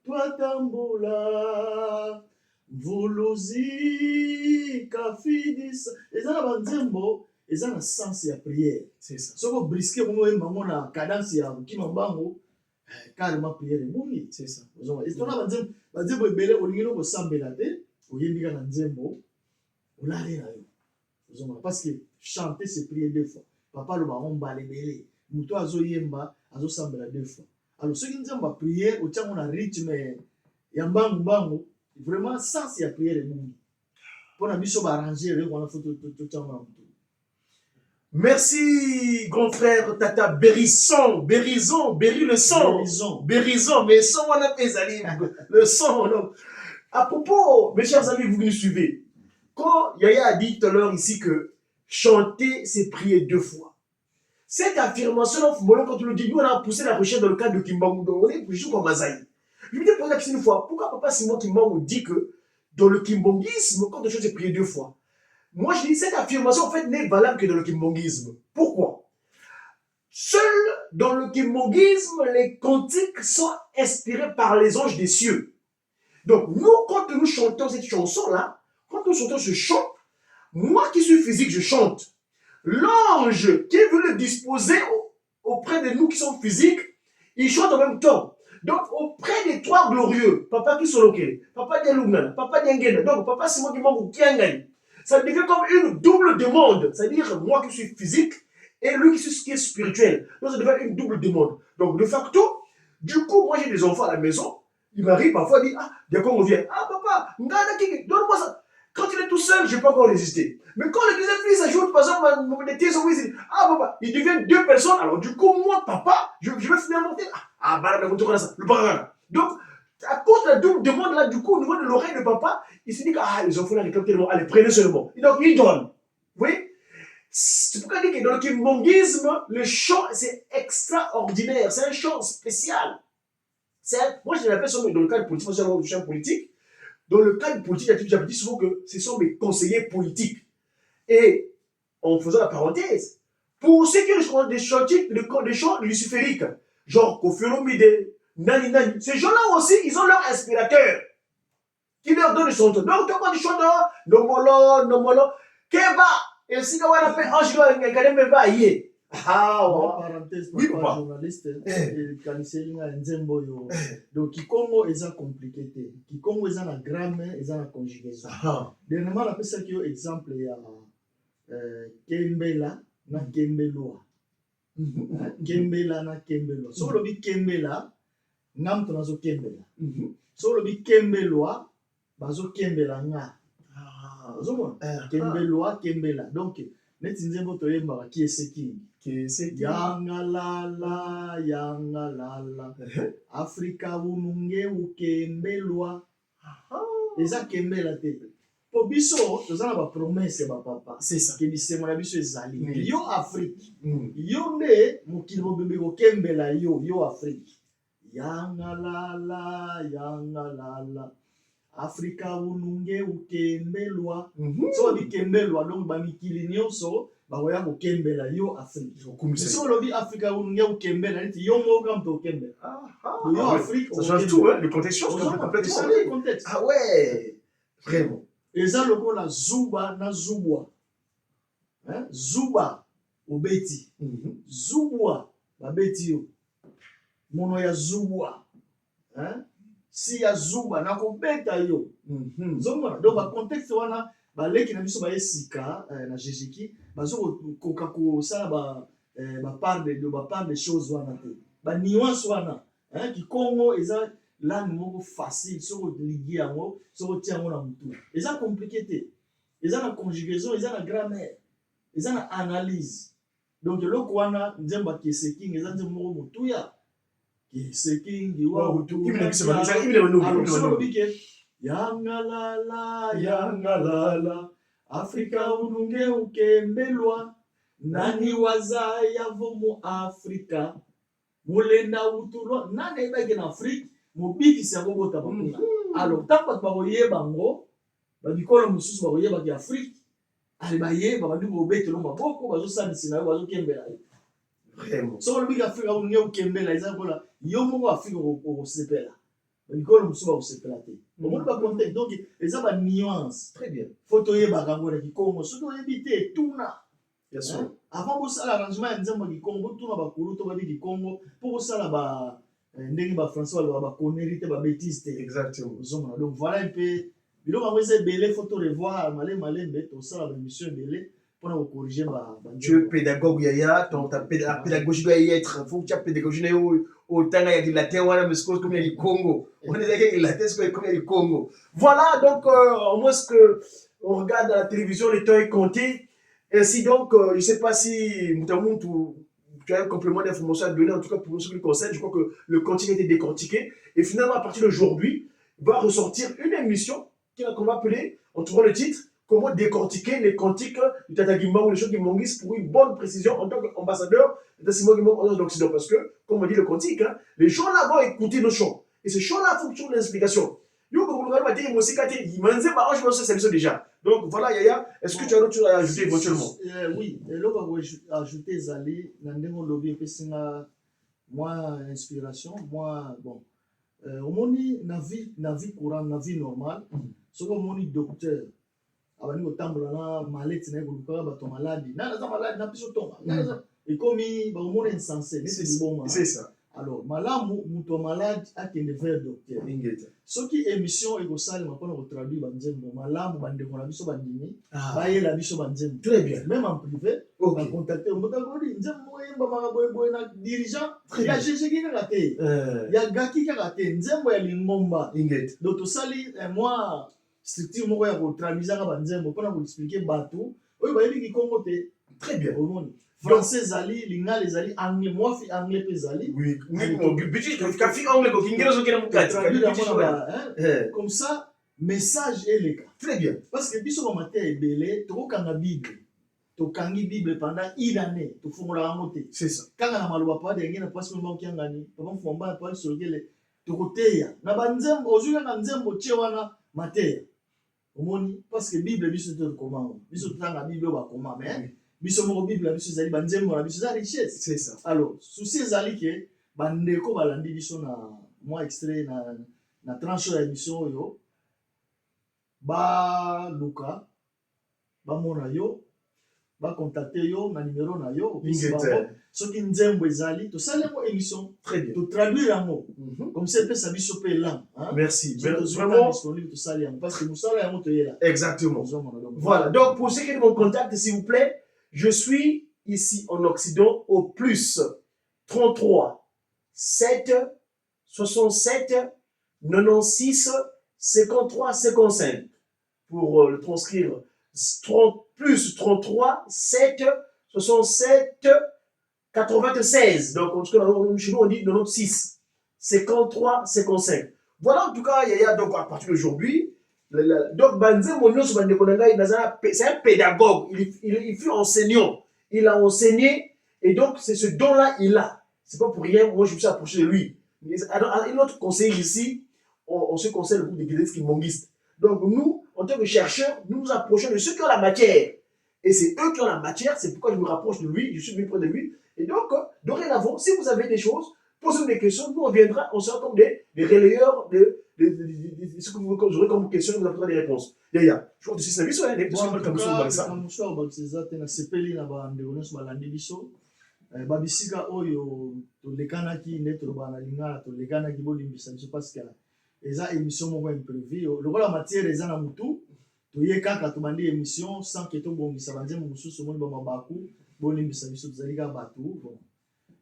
twatambula mvuluzi kafidisa eza na banzembo eza na sens ya prière soki obriske bongo oyembango na cadence ya kokima mbango carrément prière ebungi tona banzembo ebele olingi no kosambela te oyembi kaka nzembo olale na yo ozomona parce que chanter c'est prier deux fois papa aloba mbala ebele moto azoyemba azosambela deux fois alors soki nzembo ya prière otiango na rythme ya mbangu vraiment sens ya prière ebungi mpona biso baarranger eloko wana fo totiango na moto. Merci, grand frère Tata Berison, Berry le son. Berison, mais son, on appelle ça le son. Non. À propos, mes chers amis, vous nous suivez. Quand Yaya a dit tout à l'heure ici que chanter, c'est prier deux fois. Cette affirmation, quand tu le dis, nous, on a poussé la recherche dans le cadre de Kimbangu. On est plus comme Mazaï. Je me dis posé la question une fois, pourquoi Papa Simon Kimbangu dit que dans le Kimbongisme, quand on chante, c'est prier deux fois? Moi, je dis cette affirmation, en fait, n'est valable que dans le kimbongisme. Pourquoi? Seul dans le kimbongisme, les cantiques sont inspirés par les anges des cieux. Donc, nous, quand nous chantons cette chanson-là, quand nous chantons ce chant, moi qui suis physique, je chante. L'ange qui est venu le disposer auprès de nous qui sommes physiques, il chante en même temps. Donc, auprès des trois glorieux, Papa Kisoloke, Papa Dialougnan, Papa Diangena, donc Papa Simon Kimbangu Kiangani, ça devient comme une double demande. C'est-à-dire, moi qui suis physique et lui qui est spirituel. Donc, ça devient une double demande. Donc, de facto, du coup, moi j'ai des enfants à la maison. Il m'arrive parfois, il dit, ah, Diakon revient. Ah, papa, donne-moi ça. Quand il est tout seul, je ne peux pas encore résister. Mais quand le deuxième fils ajoute, par exemple, des thèses, il dit, ah, papa, ils deviennent deux personnes. Alors, du coup, moi, papa, je vais finalement dire, ah, bah, le parrain. Donc, à cause de la double demande là, du coup, au niveau de l'oreille de papa, il se dit que ah, les enfants là réclament tellement, allez, prenez seulement. Et donc, il donne. Vous voyez? C'est pourquoi il dit que dans le kimbongisme, le chant, c'est extraordinaire. C'est un chant spécial. Moi, je l'appelle souvent dans le cadre politique, moi, je suis un politique. Dans le cadre politique, j'avais dit souvent que ce sont mes conseillers politiques. Et en faisant la parenthèse, pour ceux qui ont des chants lucifériques, genre Kofi Olomide, Nani. Ces gens-là aussi, ils ont leur inspirateur qui leur donne le son. Donc, quand ils chantent, Nomolo, Keba, et si on appelle Angelo, Kademeba, Yé. Ah, parenthèse, oui, papa. Journaliste, Nzembo yo. Donc, Kikongo, ils ont compliqué. Kikongo, ils ont la grammaire, ils ont la conjugaison. Dernièrement, on appelle ça qui est exemple, il y a Kembela, na Kembeloa. Kembela, na Kembeloa. Sur le bit Kembela, ngam tonazo kembela. So lobi kembelwa bazo kembela nga. Ozomona kembelwa kembela. Donc neti nzembo toyemba ki eseki. Ki eseki yanga lala. Afrika ununge ukembelwa. Eza kembela te. Po biso tozana ba promesse ba papa. C'est ça. Ke bisengo na biso ezali. Yo Afrique. Yo nde mokili mobembe ko kembela yo Afrique. Yanga lala. Afrika ununge ukembelwa. So bi kembelwa donc ba mikili nyonso ba waya ko kembela yo Afrique. So lobi Afrika ununge ukembela nti yo mo kam to kembela. Yo Afrique ça change tout, hein, le contexte change complètement. Le contexte. Ah ouais, vraiment. Eza lokola zuba na zubwa. Hein? Zuba obeti. Zubwa babeti yo. Mono ya zubwa. Hein? Si ya zuba na kobeta yo. Zomona donc ba contexte wana ba leki na biso ba esika na Jésus bazo koka ko sala ba part de choses wana te. Ba nuance wana, hein, ki Congo eza langue moko facile soko ligi yango soko tia yango na mutu. Eza compliqué te. Eza na conjugaison, eza na grammaire, eza na analyse. Donc loko wana nzemba kiseking eza nzemba moko mutuya. Kiseking wa mutu. Yangalala Afrika ununge ukembelwa nani waza yavo mu Afrika mulenda utulwa nani ibake na Afrique mobiki sako bota bakuna. Alors tapa bakoyeba ngo babikolo mususu bakoyeba ki Afrique ali bayeba bandi bobetelo maboko bazo sanisi na bazo kembela. Vraiment. So le big Afrika ununge ukembela eza kola yo mo Afrika ko sepela. Babikolo mususu ba ko sepela te. Bon ba contexte donc eza ba nuance. Très bien. Photo yeba kango na Kikongo soto yebite tuna. Bien sûr. Avant que ça l'arrangement nzembo Kikongo tuna ba kulu to ba bi Kikongo pour ça là ba ndenge ba François ba connerie te ba bêtise te. Exactement. Donc voilà un peu biloko ngo eza belé photo revoir malé mbeto ça la mission belé pour nous corriger ba. Tu es pédagogue yaya, ta pédagogie doit y être. Faut que tu aies pédagogie au temps il y a du latin voilà mais c'est comme il y a du Congo. On est d'accord il latin c'est comme il y a du Congo. Voilà donc moi ce que on regarde à la télévision le temps est compté. Ainsi donc je sais pas si Moutamout tu as un complément d'information à donner en tout cas pour ce qui me concerne je crois que le continent a été décortiqué et finalement à partir d'aujourd'hui va ressortir une émission qu'on va appeler on trouvera le titre comment décortiquer les cantiques du Tata Gimba ou les choses qui Mongis pour une bonne précision en tant qu'ambassadeur de Simon Gimba en Occident. Parce que, comme on dit le cantique, hein, les gens là vont écouter nos chants. Et ces chants-là fonctionnent l'explication. Donc, vous regardez, je pense que c'est déjà. Donc, voilà, Yaya, est-ce que tu as autre chose à ajouter éventuellement? Oui, et là, on va ajouter Zali, Nandemo Lobby, moi, inspiration, moi, bon. Au moins, na vie courante, na vie normale, ce qu'on m'a dit docteur. Abani kotambola na maleti na ekoluka bato maladi na za maladi na biso tonga et comme ba mona insensé c'est bon c'est ça alors malamu muto malade akende vers docteur ingeta soki émission ekosala mapona ko traduire banzembo malamu bandeko na biso bandimi bayela biso banzembo très bien même en privé on contacter mbotangoli nzembo yemba makaboy na dirigeant ya jejeki kaka te ya gaki kaka te nzembo ya lingomba ingeta donc to sali moi structure moko ya kotraduisa ka banzembo mpona koexplike bato oyo bayebi Kikongo te très bien omoni français ezali lingala ezali anglais mwafi anglais mpe ezali comme ça message eleka très bien parce que biso bamateya ebele tokokanga bible tokangi bible pendant une année tofungolaka yango te c'est ça kanga na maloba pade yange na mpasi mema okiangani papa mfomba pali solokele tokoteya na banzembo ozwi kaka nzembo tie wana mateya omoni parce que bible biso te komama biso tanga bible bakoma mais biso moko bible biso ezali banzembo na biso za richesse c'est ça alors souci ezali ke bandeko balandi biso na moi extrait na tranche ya émission oyo baluka bamona yo bacontacte yo na numéro na yo opesi bango soki nzembo ezali tosali yango émission très bien totraduire yango comme ça epesa biso mpe lang merci vraiment disponible tosali yango parce que mosala yango toyela exactement voilà donc pour ceux qui me contactent s'il vous plaît je suis ici en Occident au plus 33 7 67 96 53 55 pour le transcrire plus 33 7 67 96 donc en tout cas chez nous on dit 96 53 55 voilà en tout cas Yaya donc à partir d'aujourd'hui donc Banzembo c'est un pédagogue il fut enseignant il a enseigné et donc c'est ce don là il a c'est pas pour rien moi je me suis approché de lui un autre conseiller ici on se concerne le groupe des guinéistes kimongistes. Donc nous, en tant que chercheurs, nous nous approchons de ceux qui ont la matière. Et c'est eux qui ont la matière, c'est pourquoi je me rapproche de lui, je suis venu près de lui. Et donc, dorénavant, si vous avez des choses, posez-nous des questions, nous on viendra, on sera comme des relayeurs de ce que vous aurez comme question, vous apportera des réponses. Yaya, je crois que c'est service, des Bon, en tout cas, ça. comme je suis na sepeli na bandeko nyonso balandi biso babisika oyo tolekanaki nde toloba na lingala tolekanaki bolimbisa biso parce que eza émission moko imprévu lokola matière eza na mutu toye kaka tobandi émission sans que tobongisa banzembo mosusu omoni bamabaku bolimbisa biso tozali kaka bato bon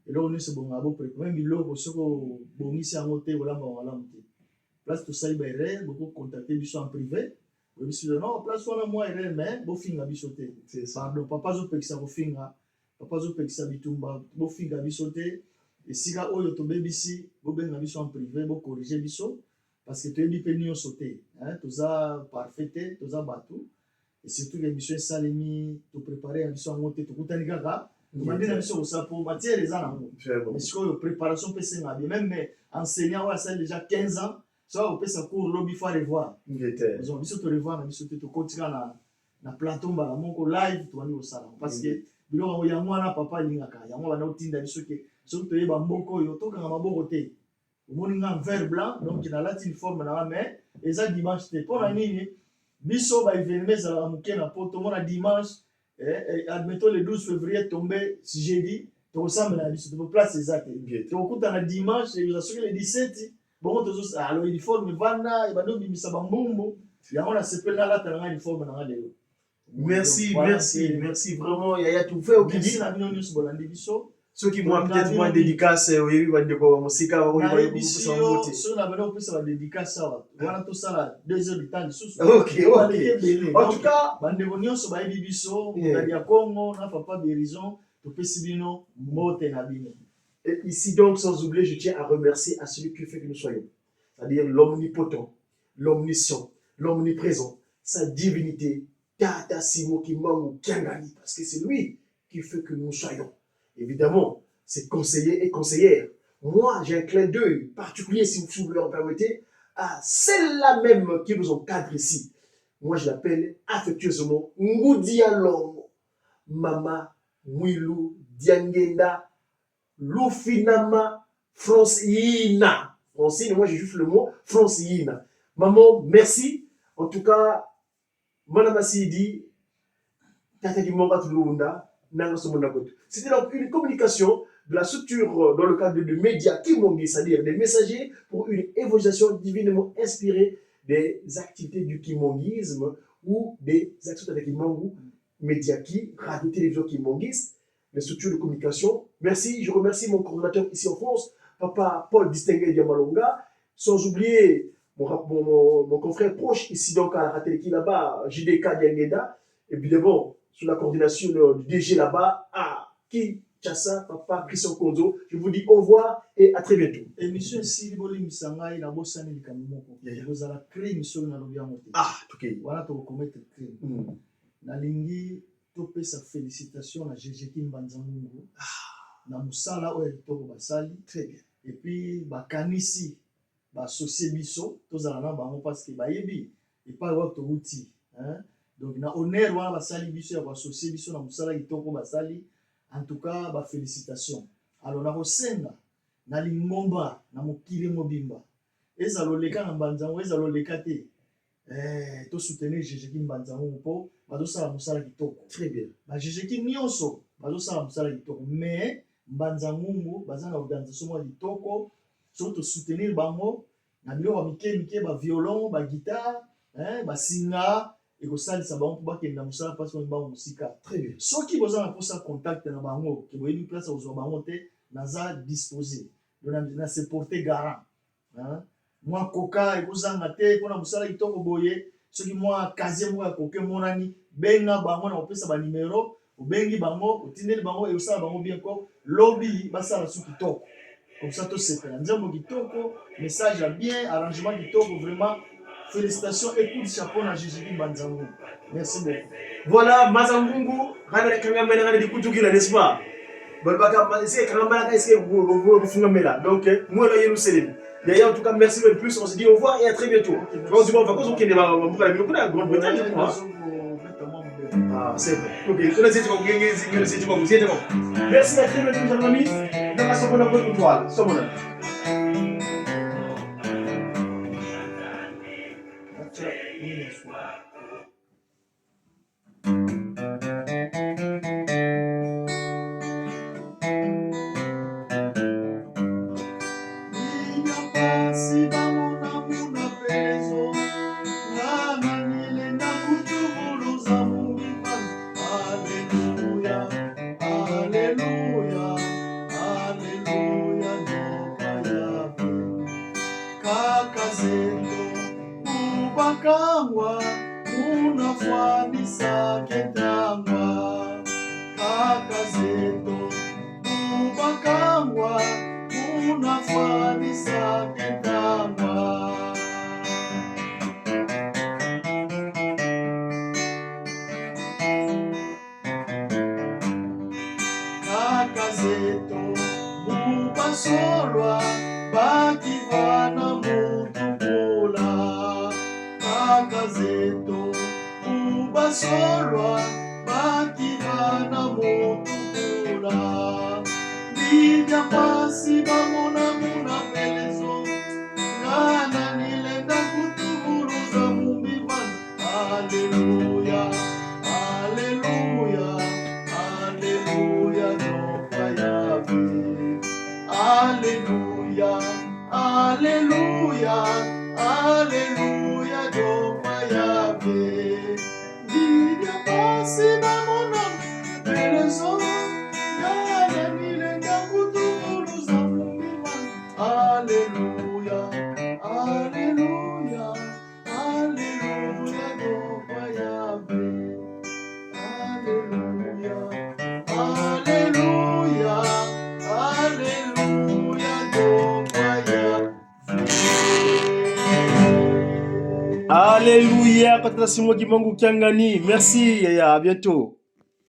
eloko nyonso ebongaka boprépare biloko soki obongisi yango te olamba malamu te place tosali baerreur bokocontacte biso en privé non place wana mwa erreur mais bofinga biso te pardon papa azopekisa kofinga papa azopekisa bitumba bofinga biso te esika oyo tobebisi bobenga biso en privé bokorrige biso parce que toyebi mpe nyonso te toza parfait te toza bato et surtout que émission esalemi toprépare ya biso yango te tokutani kaka tomandi na biso kosala po matière eza nango mais sikoyo préparation mpe esengaa bien même enseignant oyo asali déjà 15 ans so opesa cours lobi faut revoir biso to revoir na biso te tokotika na plateau mbala moko live tobandi kosala parce que biloko yango wana papa alingaka yango banda kotinda biso ke soki toyeba mboka oyo tokanga maboko te omoni nga vert blanc donc nalati uniforme nanga mais eza dimanche te mpo na nini biso baévénement ezalaka moke na po tomona dimanche admettons le 12 février tombe jeudi tokosambela na biso toplace eza te tokokutana dimanche eza soki le 17 bongo tozo alors uniforme vanda ebandi obimisa bambumbu yango nasepeli nalata nanga uniforme nanga lelo. Merci vraiment Yaya tout fait au merci na bino nyonso bolandi biso ceux qui m'ont peut-être moins dédicace oyebi bandeko ba musika bayebisi yo soki na banda kopesa badédicace awa wana tosala 2 heures de temps lisusu en tout cas bandeko nyonso bayebi biso mokadi ya Congo na papa Berison topesi bino mbote na bino. Et ici donc, sans oublier, je tiens à remercier à celui qui fait que nous soyons, c'est-à-dire l'omnipotent, l'omniscient, l'omniprésent, sa divinité, Tata Simo Kimbangu Kiangani, parce que c'est lui qui fait que nous soyons. Évidemment, c'est conseiller et conseillère. Moi, j'ai un clin d'œil particulier, si vous le permettez, à celle-là même qui nous encadre ici. Moi, je l'appelle affectueusement Ngoudia Longo, Mama Mwilu Diangenda Lufinama Francina. Francine, moi j'ai juste le mot Francina. Maman, merci. En tout cas, Madame Sidi, c'était donc une communication de la structure dans le cadre de médias Kimongi, c'est-à-dire des messagers pour une évaluation divinement inspirée des activités du kimongisme ou des actions avec Kimongu, Mediaki, Radio Télévision Kimongiste, les structures de communication. Merci, je remercie mon coordinateur ici en France, Papa Paul Distingué Diamalonga, sans oublier mon confrère proche ici donc à la Rateleki là-bas, JDK Diangeda, évidemment sous la coordination du DG là-bas, à Kinshasa, Papa Christian Konzo. Je vous dis au revoir et à très bientôt. Émission si Liboli Misanga et la Bossane de Kamimoko. Vous allez créer une émission dans le bien. Ah, ok. Voilà, tu vas commettre crime. Nalingi topé sa félicitation na Jéjeki Mbanzangungu. Na musala oyo toko basali. Très bien. Et puis bakanisi ba associé biso tozala na bango parce que bayebi et pas wa to outil, hein. Donc na honneur wana basali biso ya associé biso na musala kitoko basali. En tout cas ba félicitations. Alors na kosenga na lingomba na mokili mobimba. Ezalo leka na Mbanzangu ezalo leka te. To soutenir Jéjeki Mbanzangu po bazosala musala kitoko. Très bien. Ba Jéjeki nyonso bazosala musala kitoko mais Mbanzangu baza na organisation mwa kitoko surtout soutenir bango na biloko mike ba violon ba guitare ba singa et kosalisa bango ba kenda musala parce que bango musika. Très bien. Soki boza na posa contact na bango ke boyebi place ozwa bango te naza disposé na se porter garant, hein. Moi koka ekozanga te pona musala kitoko boye soki moi casier moi koke monani benga bango na opesa ba numéro obengi bango otindeli bango et osala bango bien ko lobby basala su kitoko comme ça tout c'est fait nzambo kitoko message bien arrangement kitoko vraiment félicitations et coup de chapeau na Jéjeki Mbanzangu. Merci beaucoup. Voilà Mazangungu kana kangamela kana dikutukila n'est-ce pas balbaka c'est kangamela ka est-ce que vous fungamela donc moi là Yerusalem D'ailleurs, en tout cas, merci le plus. On se dit au revoir et à très bientôt. On se dit en vacances, on est en Grande-Bretagne, je crois. Ah, c'est vrai. Ok, merci à très bientôt, chers amis. Dans la seconde bonne étoile. Ubakangwa unafanisa ketangwa kaka zetu ubakangwa unafanisa ketangwa kaka zetu ubasolwa bakivana mutukula kaka zetu ubasolwa bakivana mutukula ndivya pasi bamona muna pelezo ngana nilenda kutuburuza mumimana haleluya haleluya haleluya noka yabe haleluya haleluya haleluya noka yabe ndivya pasi bamona pelezo ngana nilenda kutuburuza mumimana haleluya haleluya haleluya noka yabe haleluya haleluya haleluya noka yabe Alléluia, Patata Simon Kimangu Kiangani. Merci et à bientôt.